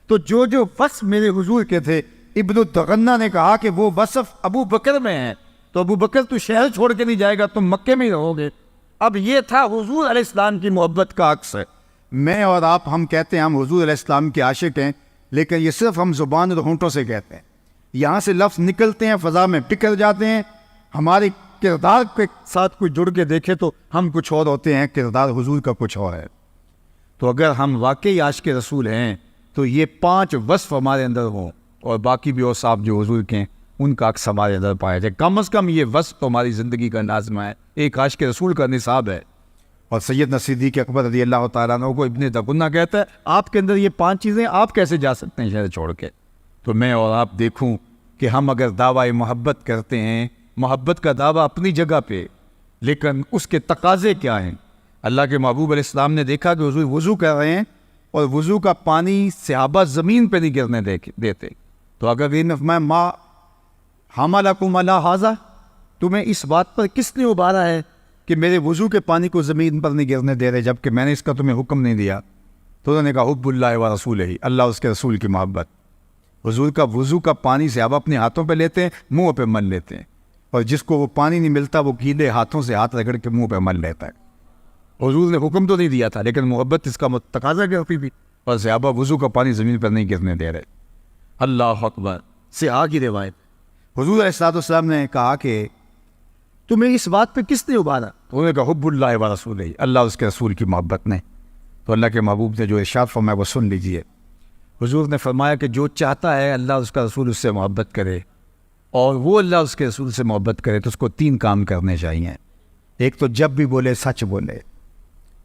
تو جو وصف میرے حضور کے تھے، ابن الدعنہ نے کہا کہ وہ وصف ابو بکر میں ہیں، تو ابو بکر تو شہر چھوڑ کے نہیں جائے گا، تم مکے میں ہی رہو گے۔ اب یہ تھا حضور علیہ السلام کی محبت کا عکس ہے۔ میں اور آپ ہم کہتے ہیں ہم حضور علیہ السلام کے عاشق ہیں، لیکن یہ صرف ہم زبان اور ہونٹوں سے کہتے ہیں، یہاں سے لفظ نکلتے ہیں فضا میں بکھر جاتے ہیں، ہمارے کردار کے ساتھ کوئی جڑ کے دیکھے تو ہم کچھ اور ہوتے ہیں، کردار حضور کا کچھ اور ہے۔ تو اگر ہم واقعی عاشق رسول ہیں تو یہ 5 وصف ہمارے اندر ہوں، اور باقی بھی اوصاف جو حضور کے ہیں ان کا عکس ہمارے اندر پایا جائے، کم از کم یہ وصف تو ہماری زندگی کا نازمہ ہے، ایک عاشق رسول کا نصاب ہے۔ اور سیدنا صدیق اکبر رضی اللہ تعالیٰ عنہ کو ابن دغنہ کہتا ہے آپ کے اندر یہ 5 چیزیں، آپ کیسے جا سکتے ہیں شہر چھوڑ کے؟ تو میں اور آپ دیکھوں کہ ہم اگر دعویٰ محبت کرتے ہیں، محبت کا دعویٰ اپنی جگہ پہ، لیکن اس کے تقاضے کیا ہیں؟ اللہ کے محبوب علیہ السلام نے دیکھا کہ حضور وضو کر رہے ہیں اور وضو کا پانی صحابہ زمین پہ نہیں گرنے دیتے، تو اگر یہ فرمایا ما حملکم علی ھذا، تمہیں اس بات پر کس نے ابھارا ہے کہ میرے وضو کے پانی کو زمین پر نہیں گرنے دے رہے جبکہ میں نے اس کا تمہیں حکم نہیں دیا؟ تو انہوں نے کہا حب اللہ و رسولہ، اللہ اس کے رسول کی محبت۔ حضور کا وضو کا پانی صحابہ اپنے ہاتھوں پہ لیتے ہیں، منہ پہ مل لیتے ہیں، اور جس کو وہ پانی نہیں ملتا وہ گیلے ہاتھوں سے ہاتھ رگڑ کے منہ پہ مل لیتا ہے۔ حضور نے حکم تو نہیں دیا تھا لیکن محبت اس کا تقاضا کرتی تھی، اور صحابہ وضو کا پانی زمین پر نہیں گرنے دے رہے۔ اللہ اکبر سے آگے روایت حضور علیہ السلام نے کہا کہ تمہیں اس بات پہ کس نے ابھارا؟ انہوں نے کہا حب اللہ و رسولہ، اللہ اس کے رسول کی محبت نے۔ تو اللہ کے محبوب نے جو ارشاد فرمایا وہ سن لیجئے۔ حضور نے فرمایا کہ جو چاہتا ہے اللہ اس کا رسول اس سے محبت کرے اور وہ اللہ اس کے رسول سے محبت کرے تو اس کو 3 کام کرنے چاہیے۔ ایک تو جب بھی بولے سچ بولے،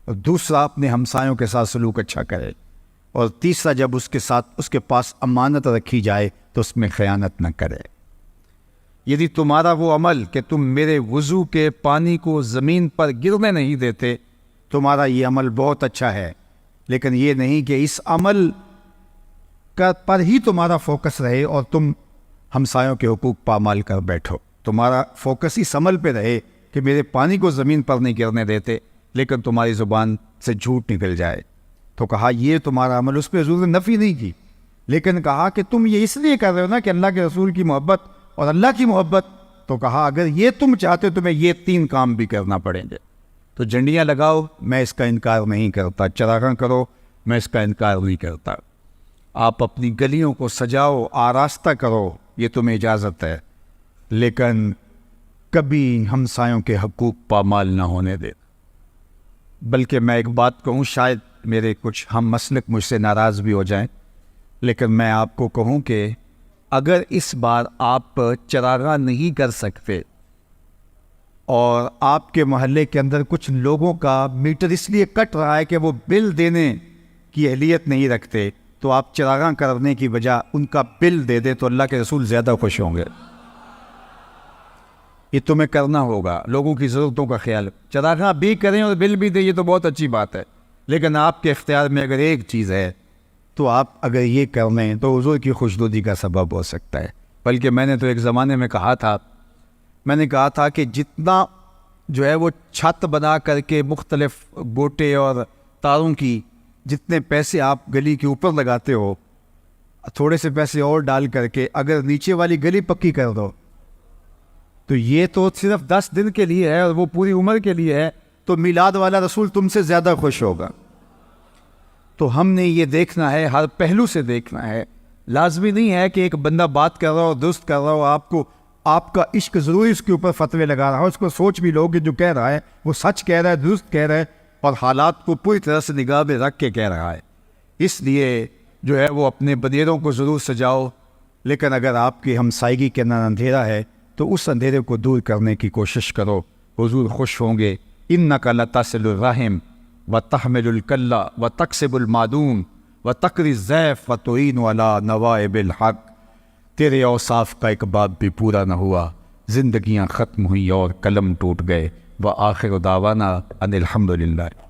اور دوسرا اپنے ہمسایوں کے ساتھ سلوک اچھا کرے، اور تیسرا جب اس کے پاس امانت رکھی جائے تو اس میں خیانت نہ کرے۔ یدی تمہارا وہ عمل کہ تم میرے وضو کے پانی کو زمین پر گرنے نہیں دیتے، تمہارا یہ عمل بہت اچھا ہے، لیکن یہ نہیں کہ اس عمل پر ہی تمہارا فوکس رہے اور تم ہمسایوں کے حقوق پامال کر بیٹھو۔ تمہارا فوکس اس عمل پہ رہے کہ میرے پانی کو زمین پر نہیں گرنے دیتے، لیکن تمہاری زبان سے جھوٹ نکل جائے۔ تو کہا یہ تمہارا عمل، اس پہ حضور نے نفی نہیں کی، لیکن کہا کہ تم یہ اس لیے کر رہے ہو نا کہ اللہ کے رسول کی محبت اور اللہ کی محبت، تو کہا اگر یہ تم چاہتے تمہیں یہ 3 کام بھی کرنا پڑیں گے۔ تو جھنڈیاں لگاؤ، میں اس کا انکار نہیں کرتا، چراغاں کرو، میں اس کا انکار نہیں کرتا، آپ اپنی گلیوں کو سجاؤ، آراستہ کرو، یہ تمہیں اجازت ہے، لیکن کبھی ہمسایوں کے حقوق پامال نہ ہونے دے۔ بلکہ میں ایک بات کہوں، شاید میرے کچھ ہم مسلک مجھ سے ناراض بھی ہو جائیں، لیکن میں آپ کو کہوں کہ اگر اس بار آپ چراغاں نہیں کر سکتے اور آپ کے محلے کے اندر کچھ لوگوں کا میٹر اس لیے کٹ رہا ہے کہ وہ بل دینے کی اہلیت نہیں رکھتے، تو آپ چراغاں کرنے کی بجائے ان کا بل دے دیں تو اللہ کے رسول زیادہ خوش ہوں گے۔ یہ تمہیں کرنا ہوگا، لوگوں کی ضرورتوں کا خیال، چراغاں بھی کریں اور بل بھی دیں، یہ تو بہت اچھی بات ہے، لیکن آپ کے اختیار میں اگر ایک چیز ہے تو آپ اگر یہ کر لیں تو حضور کی خوشنودی کا سبب ہو سکتا ہے۔ بلکہ میں نے تو ایک زمانے میں کہا تھا کہ جتنا جو ہے وہ چھت بنا کر کے مختلف گوٹے اور تاروں کی جتنے پیسے آپ گلی کے اوپر لگاتے ہو، تھوڑے سے پیسے اور ڈال کر کے اگر نیچے والی گلی پکی کر دو تو یہ تو صرف 10 دن کے لیے ہے اور وہ پوری عمر کے لیے ہے، تو میلاد والا رسول تم سے زیادہ خوش ہوگا۔ تو ہم نے یہ دیکھنا ہے، ہر پہلو سے دیکھنا ہے۔ لازمی نہیں ہے کہ ایک بندہ بات کر رہا ہو، درست کر رہا ہو، آپ کا عشق ضروری اس کے اوپر فتوے لگا رہا ہو، اس کو سوچ بھی لو کہ جو کہہ رہا ہے وہ سچ کہہ رہا ہے، درست کہہ رہا ہے، اور حالات کو پوری طرح سے نگاہ میں رکھ کے کہہ رہا ہے۔ اس لیے جو ہے وہ اپنے بدیروں کو ضرور سجاؤ، لیکن اگر آپ کی ہمسائیگی کے اندر اندھیرا ہے تو اس اندھیرے کو دور کرنے کی کوشش کرو، حضور خوش ہوں گے۔ اِنَّكَ لَتَصِلُ الرَّحِمَ وَتَحْمِلُ الْكَلَّ وَتَكْسِبُ الْمَعْدُومَ وَتَقْرِي الضَّيْفَ وَتُعِينُ عَلَىٰ نَوَائِبِ الْحَقِّ۔ تیرے اوصاف کا ایک باب بھی پورا نہ ہوا، زندگیاں ختم ہوئیں اور قلم ٹوٹ گئے، و آخر دعوانا ان الحمد للہ.